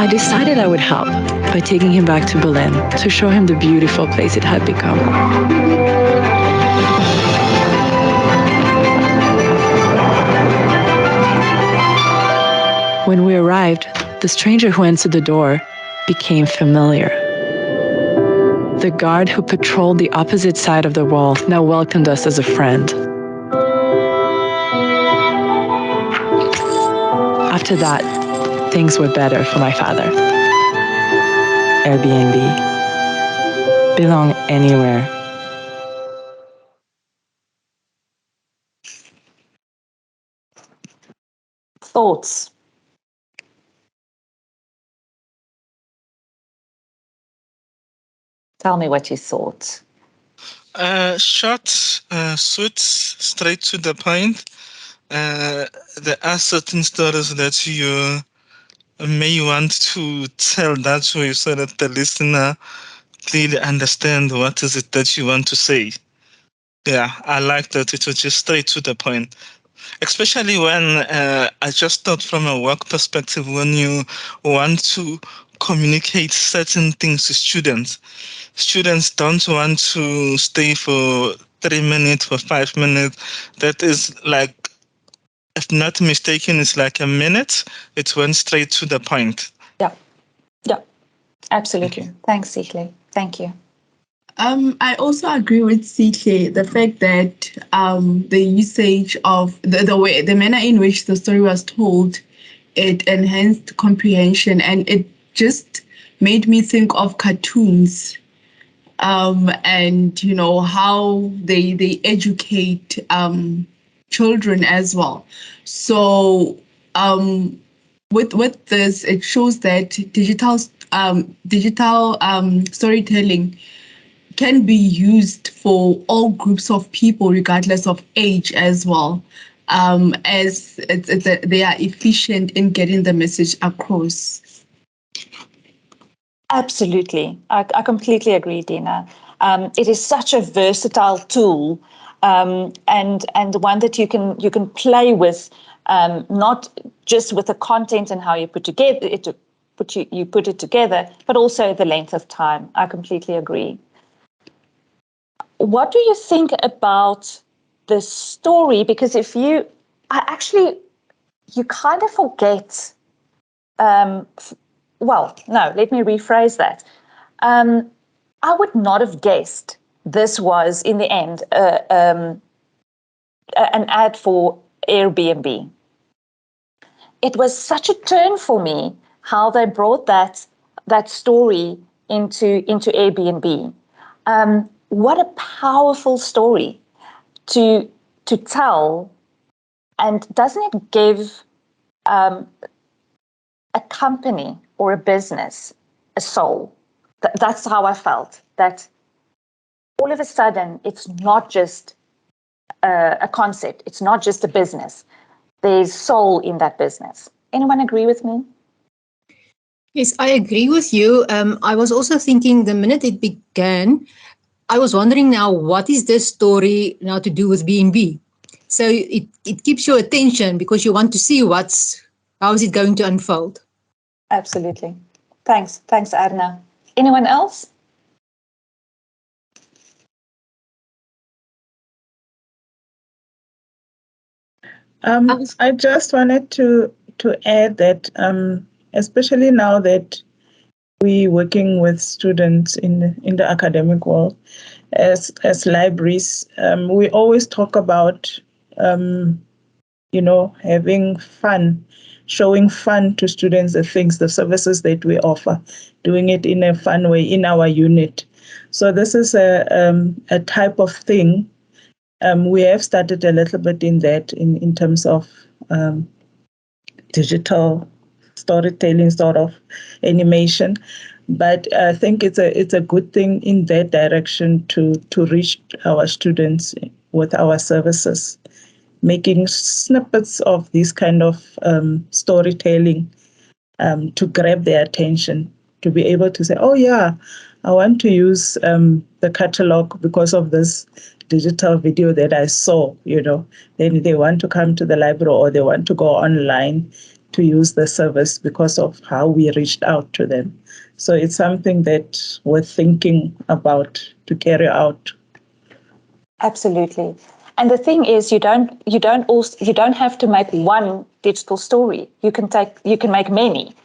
I decided I would help by taking him back to Berlin to show him the beautiful place it had become. When we arrived, the stranger who answered the door became familiar. The guard who patrolled the opposite side of the wall now welcomed us as a friend. After that, things were better for my father. Airbnb. Belong anywhere. Thoughts? Tell me what you thought. Short, sweet, straight to the point. There are certain stories that you may want to tell that way so that the listener clearly understand what is it that you want to say. Yeah, I like that it was just straight to the point. Especially when I just thought from a work perspective, when you want to communicate certain things to students. Students don't want to stay for 3 minutes, for 5 minutes. That is like, if not mistaken, it's like a minute. It went straight to the point. Yeah, absolutely. Thanks, Sihle. Thank you. I also agree with CK, the fact that the usage of the manner in which the story was told, it enhanced comprehension, and it just made me think of cartoons, and how they educate children as well. So with this, it shows that digital storytelling can be used for all groups of people, regardless of age as well, as they are efficient in getting the message across. Absolutely. I completely agree, Dina. It is such a versatile tool, and one that you can play with, not just with the content and how you put it together, but also the length of time. I completely agree. What do you think about the story? Because you kind of forget. Well, no, let me rephrase that. I would not have guessed this was, in the end, an ad for Airbnb. It was such a turn for me how they brought that story into Airbnb. What a powerful story to tell, and doesn't it give a company or a business a soul? That's how I felt, that all of a sudden it's not just a concept, it's not just a business. There's soul in that business. Anyone agree with me? Yes, I agree with you. I was also thinking the minute it began, I was wondering now, what is this story now to do with B&B? So it keeps your attention because you want to see how is it going to unfold. Absolutely. Thanks, Arna. Anyone else? I just wanted to add that, especially now that we're working with students in the academic world, as libraries, we always talk about having fun, showing fun to students, the services that we offer, doing it in a fun way in our unit. So this is a type of thing. We have started a little bit in that, in terms of digital storytelling, sort of animation. But I think it's a good thing in that direction to reach our students with our services, making snippets of this kind of storytelling to grab their attention, to be able to say, oh yeah, I want to use the catalog because of this digital video that I saw, then they want to come to the library or they want to go online to use the service because of how we reached out to them. So it's something that we're thinking about to carry out. Absolutely. And the thing is, you don't have to make one digital story. You can make many.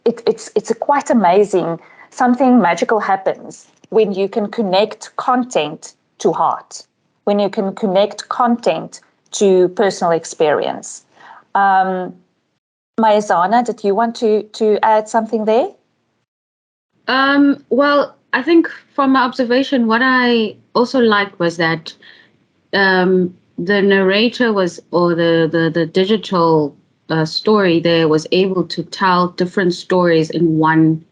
It's quite amazing. Something magical happens when you can connect content to heart, when you can connect content to personal experience. Mayazana, did you want to add something there? Well, I think from my observation, what I also liked was that the narrator or the digital story there was able to tell different stories in one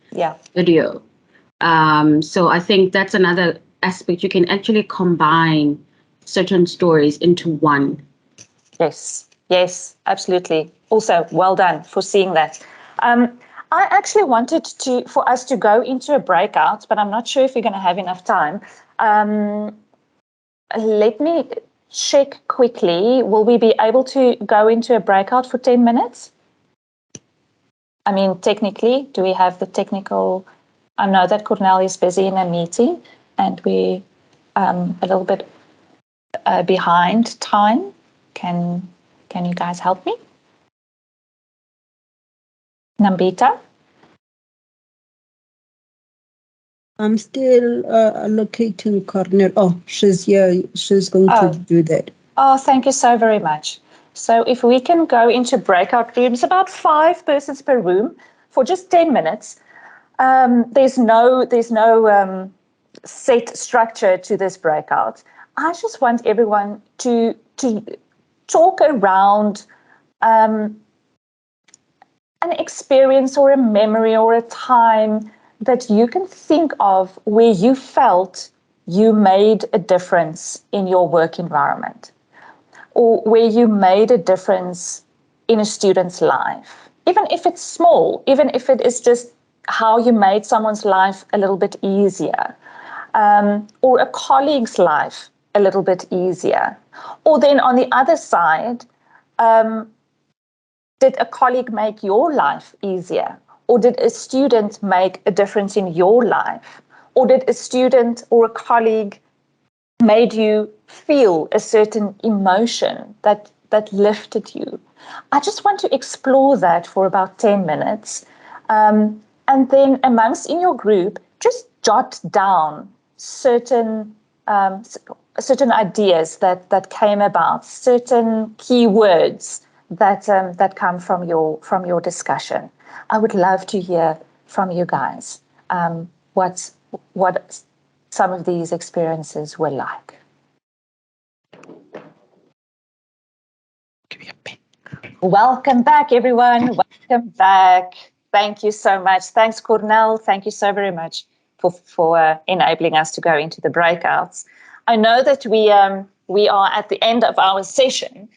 video. So I think that's another aspect. You can actually combine certain stories into one. Yes, absolutely. Also, well done for seeing that. I actually wanted for us to go into a breakout, but I'm not sure if we're going to have enough time. Let me check quickly. Will we be able to go into a breakout for 10 minutes? I mean, technically, do we have the technical? I know that Cornell is busy in a meeting and we're a little bit behind time. Can you guys help me? Nambita? I'm still allocating Cornell. Oh, she's here. She's going to do that. Oh, thank you so very much. So if we can go into breakout rooms, about 5 persons per room for just 10 minutes. There's no set structure to this breakout. I just want everyone to talk around an experience or a memory or a time that you can think of where you felt you made a difference in your work environment, or where you made a difference in a student's life, even if it's small, even if it is just how you made someone's life a little bit easier, or a colleague's life a little bit easier. Or then on the other side, did a colleague make your life easier? Or did a student make a difference in your life? Or did a student or a colleague made you feel a certain emotion that lifted you? I just want to explore that for about 10 minutes. And then amongst in your group, just jot down certain ideas that came about, certain key words that come from your discussion. I would love to hear from you guys what some of these experiences were like. Welcome back, everyone. Welcome back. Thank you so much. Thanks, Cornell. Thank you so very much for enabling us to go into the breakouts. I know that we are at the end of our session.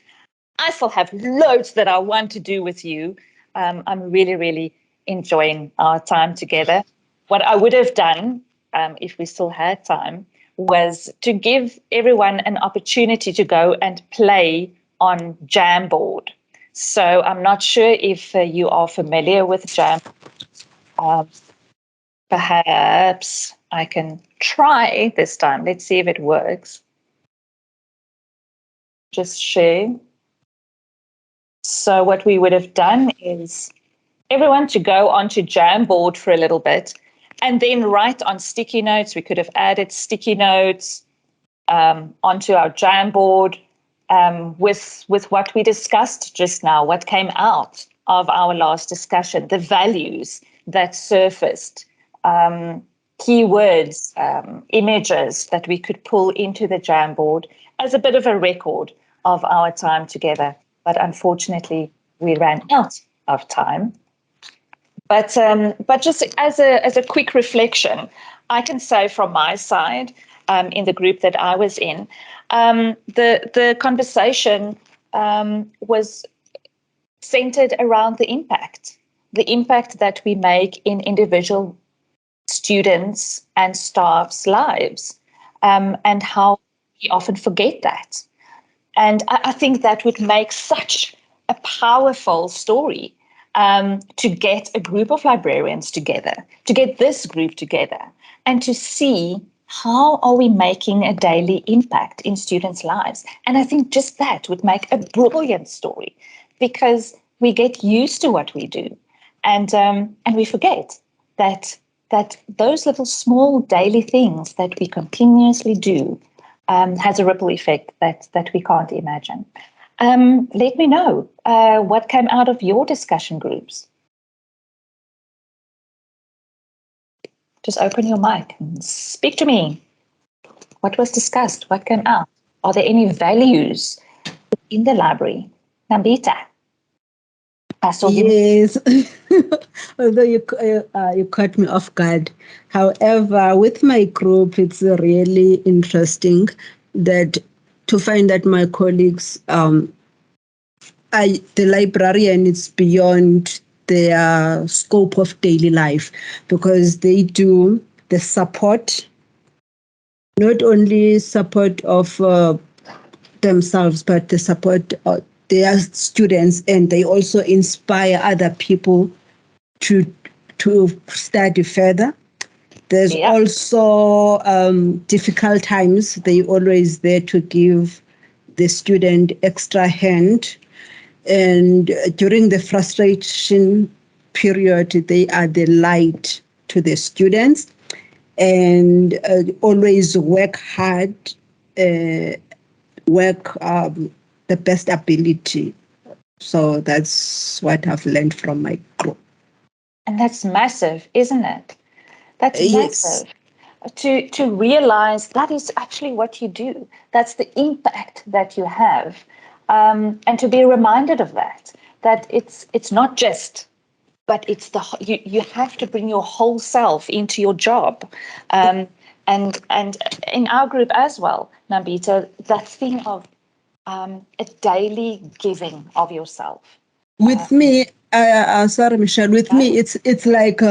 I still have loads that I want to do with you. I'm really, really enjoying our time together. What I would have done, if we still had time, was to give everyone an opportunity to go and play on Jamboard. So I'm not sure if you are familiar with Jamboard. Perhaps I can try this time. Let's see if it works. Just share. So what we would have done is everyone to go onto Jamboard for a little bit and then write on sticky notes. We could have added sticky notes onto our Jamboard with what we discussed just now, what came out of our last discussion, the values that surfaced, keywords, images that we could pull into the Jamboard as a bit of a record of our time together. But unfortunately, we ran out of time. But just as a quick reflection, I can say from my side, in the group that I was in, the conversation was centered around the impact that we make in individual students and staff's lives, and how we often forget that. And I think that would make such a powerful story, to get a group of librarians together, to get this group together, and to see how are we making a daily impact in students' lives. And I think just that would make a brilliant story, because we get used to what we do, and we forget that those little small daily things that we continuously do has a ripple effect that we can't imagine. Let me know what came out of your discussion groups. Just open your mic and speak to me. What was discussed? What came out? Are there any values in the library? Nambita. Yes, although you caught me off guard. However, with my group, it's really interesting that to find that my colleagues, the librarian is beyond their scope of daily life, because they do the support, not only support of themselves, but the support of their students, and they also inspire other people to study further. There's also difficult times. They always there to give the student extra hand. And during the frustration period, they are the light to the students, and always work hard, work the best ability. So that's what I've learned from my group. And that's massive, isn't it? That's Yes. massive. To realize that is actually what you do. That's the impact that you have. And to be reminded of that it's not just but it's you have to bring your whole self into your job. And in our group as well, Nambita, that thing of a daily giving of yourself. With me, sorry, Michelle, with me, it's like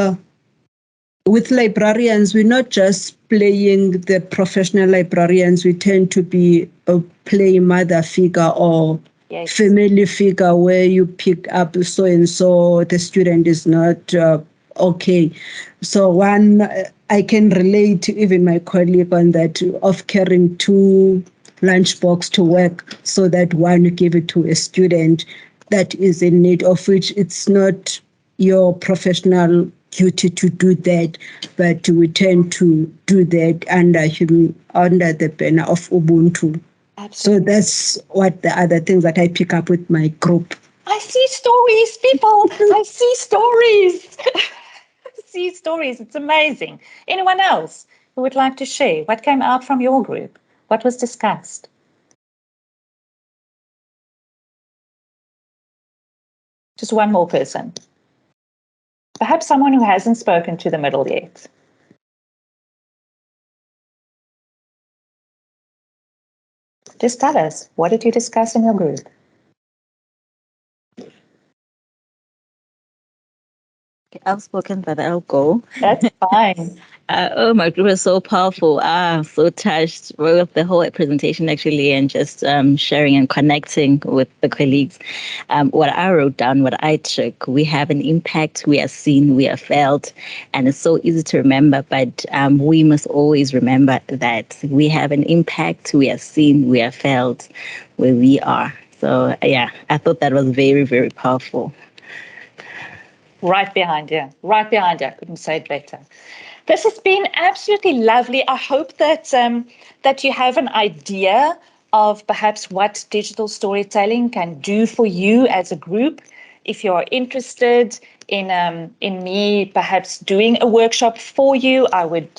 with librarians, we're not just playing the professional librarians. We tend to be a play mother figure or family figure where you pick up so and so, the student is not okay. So I can relate to even my colleague on that of carrying 2 lunchbox to work so that one you give it to a student that is in need of, which it's not your professional duty to do that, but we tend to do that under the banner of Ubuntu. Absolutely. So that's what the other things that I pick up with my group. I see stories, people. I see stories. I see stories. It's amazing. Anyone else who would like to share what came out from your group? What was discussed? Just one more person. Perhaps someone who hasn't spoken to the middle yet. Just tell us, what did you discuss in your group? I've spoken, but I'll go. That's fine. Oh, my group is so powerful. So touched with the whole presentation, actually, and just sharing and connecting with the colleagues. What I wrote down, what I took, we have an impact, we are seen, we are felt, and it's so easy to remember, but we must always remember that we have an impact, we are seen, we are felt where we are. So, yeah, I thought that was very, very powerful. Right behind you. Right behind you. I couldn't say it better. This has been absolutely lovely. I hope that that you have an idea of perhaps what digital storytelling can do for you as a group. If you're interested in me perhaps doing a workshop for you, I would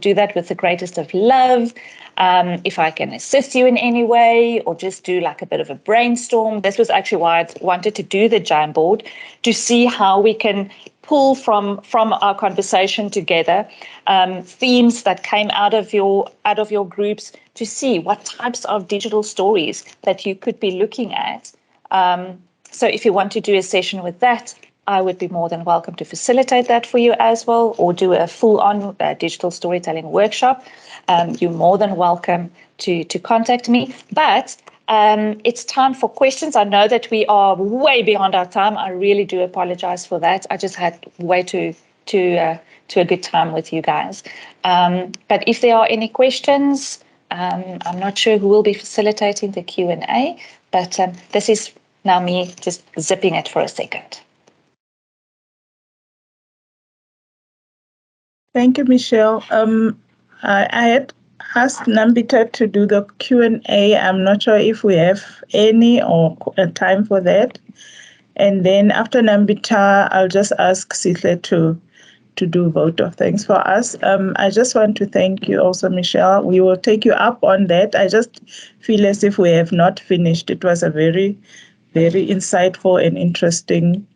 do that with the greatest of love. If I can assist you in any way or just do like a bit of a brainstorm. This was actually why I wanted to do the Jamboard, to see how we can pull from our conversation together themes that came out of your groups, to see what types of digital stories that you could be looking at. So if you want to do a session with that, I would be more than welcome to facilitate that for you as well, or do a full-on digital storytelling workshop. You're more than welcome to contact me. But it's time for questions. I know that we are way beyond our time. I really do apologize for that. I just had way too a good time with you guys. But if there are any questions, I'm not sure who will be facilitating the Q&A, but this is now me just zipping it for a second. Thank you, Michelle. I had asked Nambita to do the Q&A. I'm not sure if we have any or time for that. And then after Nambita, I'll just ask Sihle to do vote of thanks for us. I just want to thank you also, Michelle. We will take you up on that. I just feel as if we have not finished. It was a very, very insightful and interesting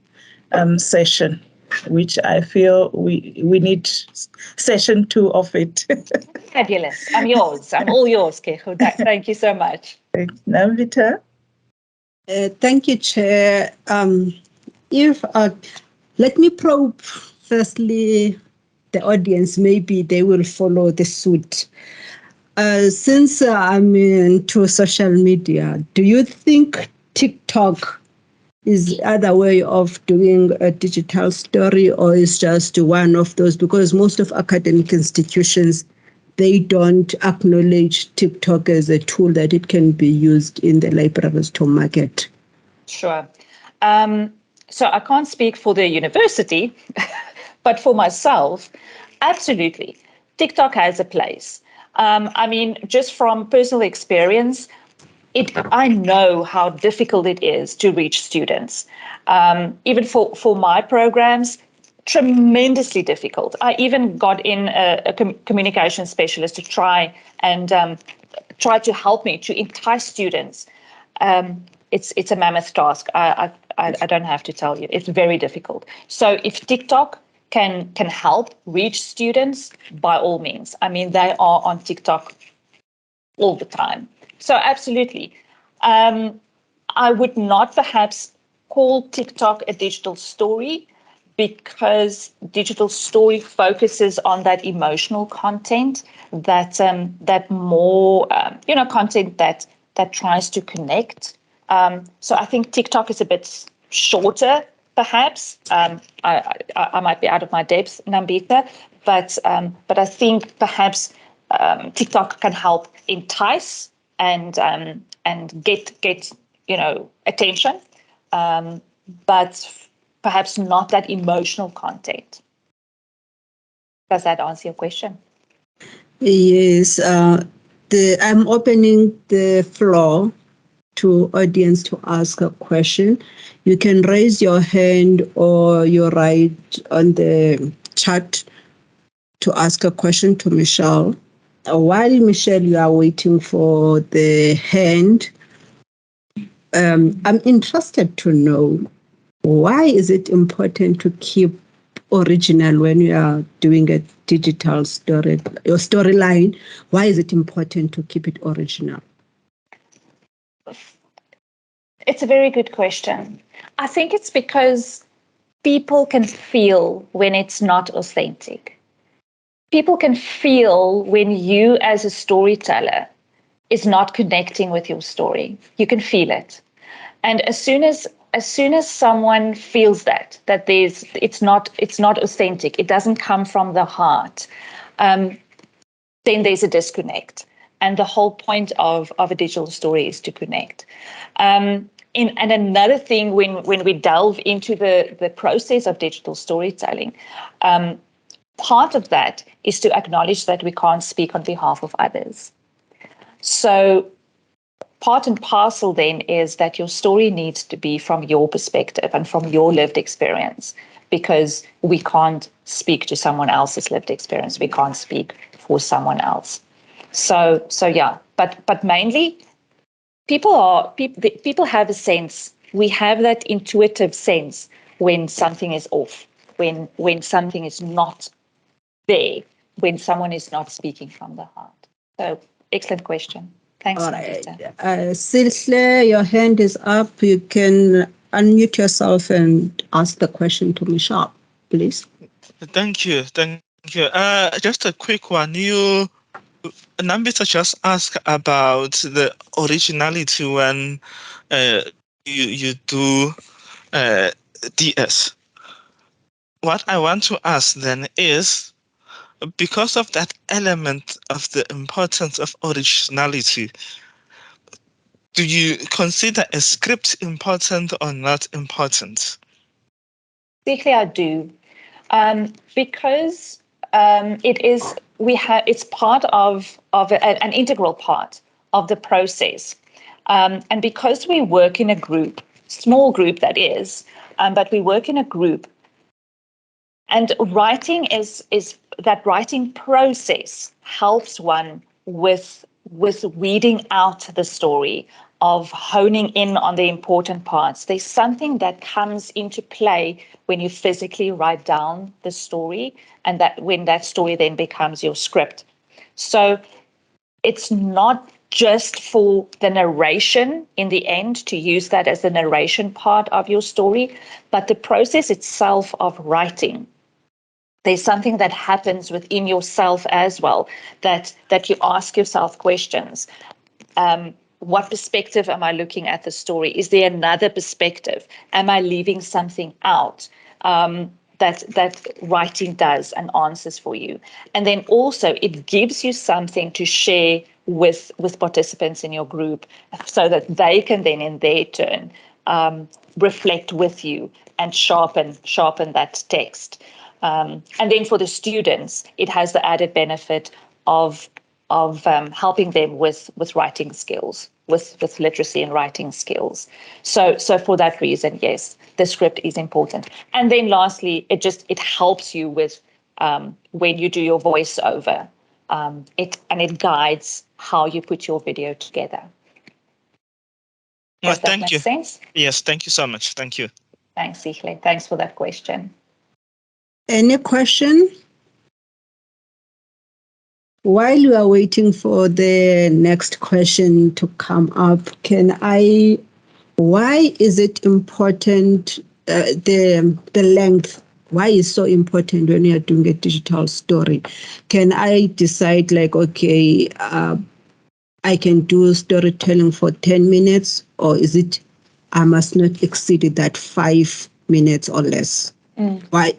session, which I feel we need session 2 of it. Fabulous. I'm yours. I'm all yours, Kecho. Thank you so much. Thanks. Nambita? Thank you, Chair. Let me probe firstly the audience, maybe they will follow the suit. Since I'm into social media, do you think TikTok is the other way of doing a digital story, or is just one of those? Because most of academic institutions, they don't acknowledge TikTok as a tool that it can be used in the libraries to market. Sure. So I can't speak for the university, but for myself, absolutely. TikTok has a place. I mean, just from personal experience, I know how difficult it is to reach students. Even for my programs, tremendously difficult. I even got in a communication specialist to try to help me to entice students. It's a mammoth task. I I don't have to tell you. It's very difficult. So if TikTok can help reach students, by all means. I mean, they are on TikTok all the time. So absolutely. I would not perhaps call TikTok a digital story, because digital story focuses on that emotional content, that more content that tries to connect. So I think TikTok is a bit shorter, perhaps. I might be out of my depth, Nambita, but I think perhaps TikTok can help entice and get attention, but perhaps not that emotional content. Does that answer your question? Yes. I'm opening the floor to audience to ask a question. You can raise your hand or you write on the chat to ask a question to Michelle. While Michelle, you are waiting for the hand, I'm interested to know, why is it important to keep original when you are doing a digital story, your storyline? Why is it important to keep it original? It's a very good question. I think it's because people can feel when it's not authentic. People can feel when you, as a storyteller, is not connecting with your story. You can feel it. And as soon as someone feels that it's not authentic, it doesn't come from the heart, then there's a disconnect. And the whole point of a digital story is to connect. And another thing, when we delve into the process of digital storytelling, part of that is to acknowledge that we can't speak on behalf of others. So part and parcel then is that your story needs to be from your perspective and from your lived experience, because we can't speak to someone else's lived experience. We can't speak for someone else. So yeah, but mainly people have a sense. We have that intuitive sense when something is off, when something is not there, when someone is not speaking from the heart. So excellent question. Thanks, Nambita. Silsle, your hand is up. You can unmute yourself and ask the question to Michelle, please. Thank you. Just a quick one. Nambita just asked about the originality when you do DS. What I want to ask then is, because of that element of the importance of originality, do you consider a script important or not important? Basically, I do, because it's part of an integral part of the process, and because we work in a group, small group that is, but we work in a group, and writing is that writing process helps one with weeding out the story, of honing in on the important parts. There's something that comes into play when you physically write down the story, and that when that story then becomes your script. So it's not just for the narration in the end, to use that as the narration part of your story, but the process itself of writing. There's something that happens within yourself as well, that you ask yourself questions. What perspective am I looking at the story? Is there another perspective? Am I leaving something out? That writing does and answers for you. And then also it gives you something to share with participants in your group, so that they can then in their turn reflect with you and sharpen that text. And then for the students, it has the added benefit of helping them with writing skills, with literacy and writing skills. So for that reason, yes, the script is important. And then lastly, it helps you with when you do your voiceover. It guides how you put your video together. Well, Does that thank make you. sense? Yes, thank you so much. Thank you. Thanks, Sihle. Thanks for that question. Any question? While you are waiting for the next question to come up, why is it important, the length? Why is so important when you're doing a digital story? Can I decide like, okay, I can do storytelling for 10 minutes, or is it I must not exceed that 5 minutes or less? Why?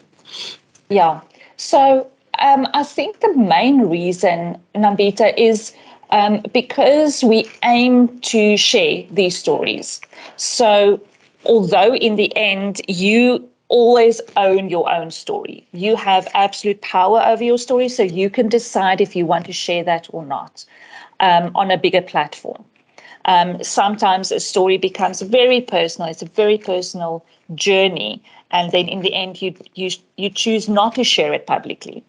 Yeah. So I think the main reason, Nambita, is because we aim to share these stories. So although in the end you always own your own story, you have absolute power over your story, so you can decide if you want to share that or not on a bigger platform. Sometimes a story becomes very personal. It's a very personal journey, and then in the end, you choose not to share it publicly.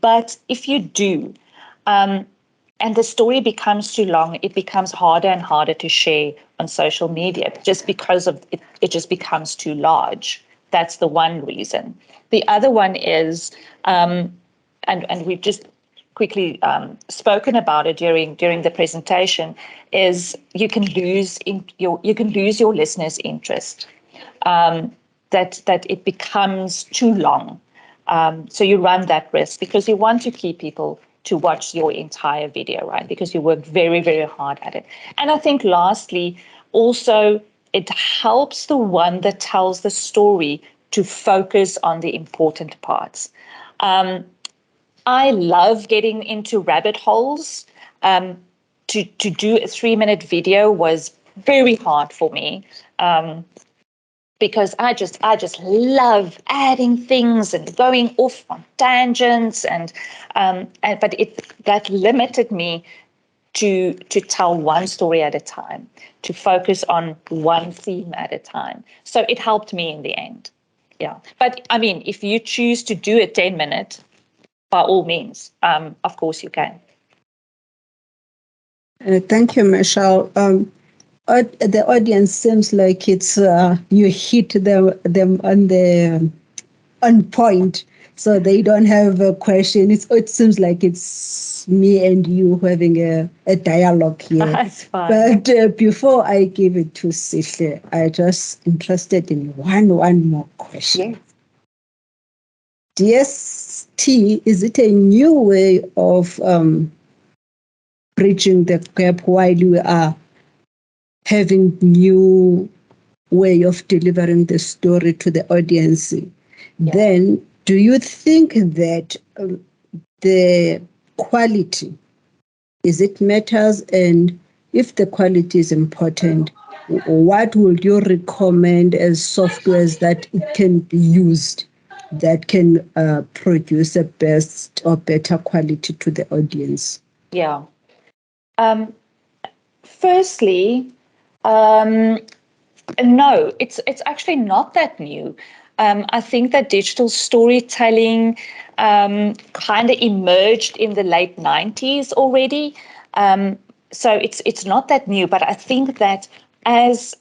But if you do, and the story becomes too long, it becomes harder and harder to share on social media just because of it. It just becomes too large. That's the one reason. The other one is, and we've just quickly spoken about it during the presentation, is you can lose your listeners' interest. That it becomes too long. So you run that risk because you want to keep people to watch your entire video, right? Because you work very, very hard at it. And I think lastly, also, it helps the one that tells the story to focus on the important parts. I love getting into rabbit holes. To do a 3-minute video was very hard for me. Because I just love adding things and going off on tangents, and but that limited me to tell one story at a time, to focus on one theme at a time. So it helped me in the end. Yeah, but I mean, if you choose to do a 10-minute, by all means, of course you can. Thank you, Michelle. The audience seems like it's you hit them on point, so they don't have a question. It seems like it's me and you having a dialogue here. That's fine. But before I give it to Sihle, I just interested in one more question. Yes. DST, is it a new way of bridging the gap while you are having new way of delivering the story to the audience? Then do you think that the quality, is it matters? And if the quality is important, what would you recommend as softwares that it can be used that can produce a best or better quality to the audience? Yeah. Firstly, no, it's actually not that new. I think that digital storytelling kind of emerged in the late 90s already. So it's not that new, but I think that as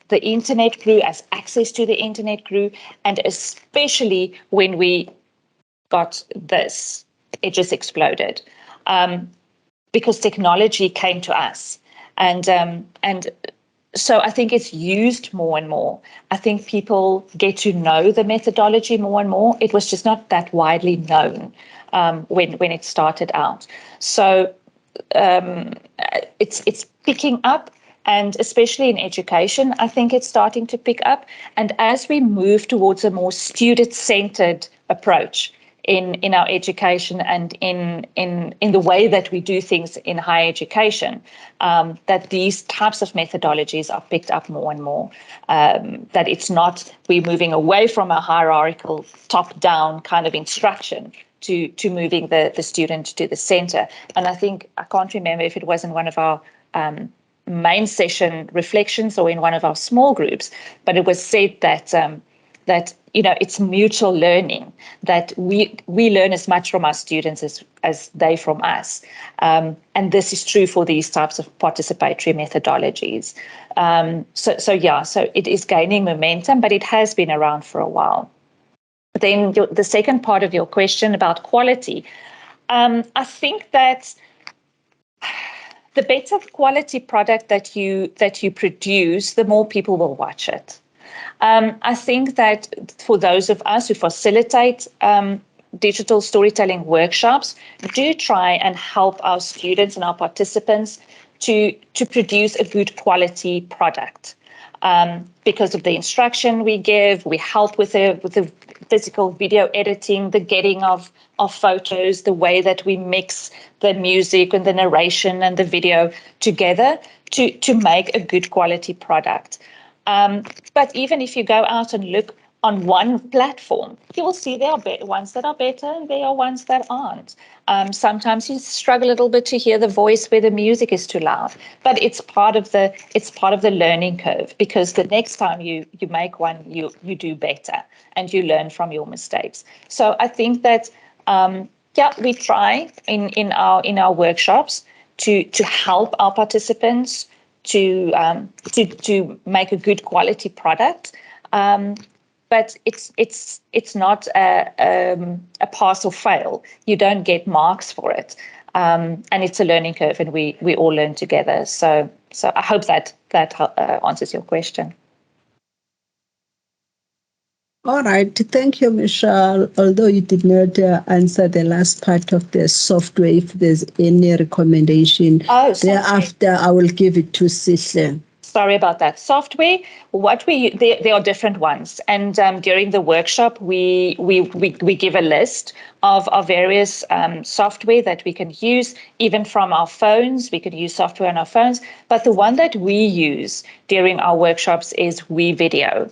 the internet grew, as access to the internet grew, and especially when we got this, it just exploded. Because technology came to us, and so I think it's used more and more. I think people get to know the methodology more and more. It was just not that widely known when it started out. So it's picking up, and especially in education, I think it's starting to pick up. And as we move towards a more student-centered approach in our education and in the way that we do things in higher education, that these types of methodologies are picked up more and more. That it's not, we're moving away from a hierarchical top-down kind of instruction to moving the student to the center. And I think, I can't remember if it was in one of our main session reflections or in one of our small groups, but it was said that that, it's mutual learning, that we learn as much from our students as they from us. And this is true for these types of participatory methodologies. So it is gaining momentum, but it has been around for a while. Then the second part of your question about quality, I think that the better quality product that you produce, the more people will watch it. I think that for those of us who facilitate digital storytelling workshops, do try and help our students and our participants to produce a good quality product. Because of the instruction we give, we help with the physical video editing, the getting of photos, the way that we mix the music and the narration and the video together to make a good quality product. But even if you go out and look on one platform, you will see there are ones that are better and there are ones that aren't. Sometimes you struggle a little bit to hear the voice where the music is too loud, but it's part of the learning curve, because the next time you make one, you do better and you learn from your mistakes. So I think that we try in our workshops to help our participants to make a good quality product. But it's not a pass or fail. You don't get marks for it, and it's a learning curve, and we all learn together. So I hope that answers your question. All right. Thank you, Michelle. Although you did not answer the last part of the software, if there's any recommendation, thereafter I will give it to Sihle. Sorry about that. Software, there are different ones, and during the workshop, we give a list of various software that we can use, even from our phones. We can use software on our phones, but the one that we use during our workshops is WeVideo.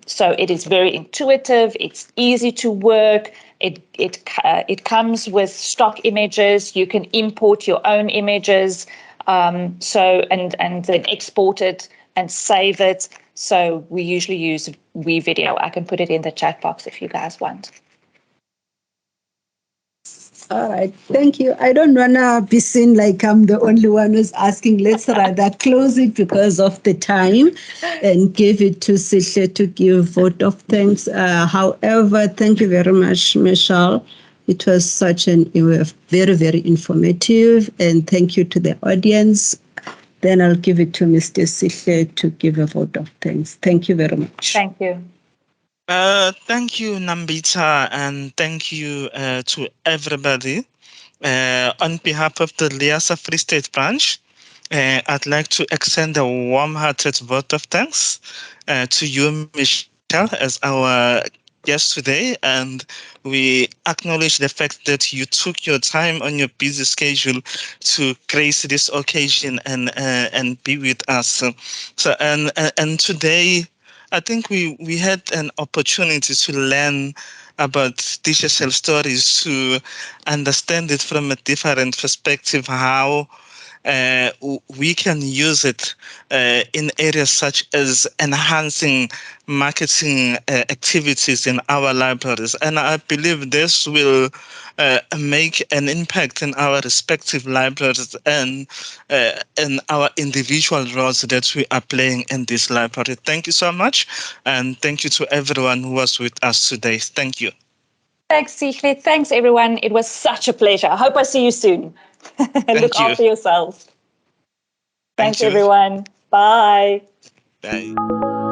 So it is very intuitive. It's easy to work. It comes with stock images. You can import your own images. And then export it and save it. So we usually use WeVideo. I can put it in the chat box if you guys want. All right, thank you. I don't want to be seen like I'm the only one who's asking. Let's rather close it because of the time and give it to Sihle to give vote of thanks. However, thank you very much, Michelle. It was very, very informative, and thank you to the audience. Then I'll give it to Mr. Sihle to give a vote of thanks. Thank you very much. Thank you. Thank you, Nambita, and thank you to everybody. On behalf of the LIASA Free State branch, I'd like to extend a warm-hearted vote of thanks to you, Michelle, as our guest today, and we acknowledge the fact that you took your time on your busy schedule to grace this occasion and be with us. So and today, I think we had an opportunity to learn about digital stories, to understand it from a different perspective, how we can use it in areas such as enhancing marketing activities in our libraries. And I believe this will make an impact in our respective libraries and in our individual roles that we are playing in this library. Thank you so much. And thank you to everyone who was with us today. Thank you. Thanks, Sihle. Thanks, everyone. It was such a pleasure. I hope I see you soon. Look after yourselves. Thanks, everyone. Bye. Bye.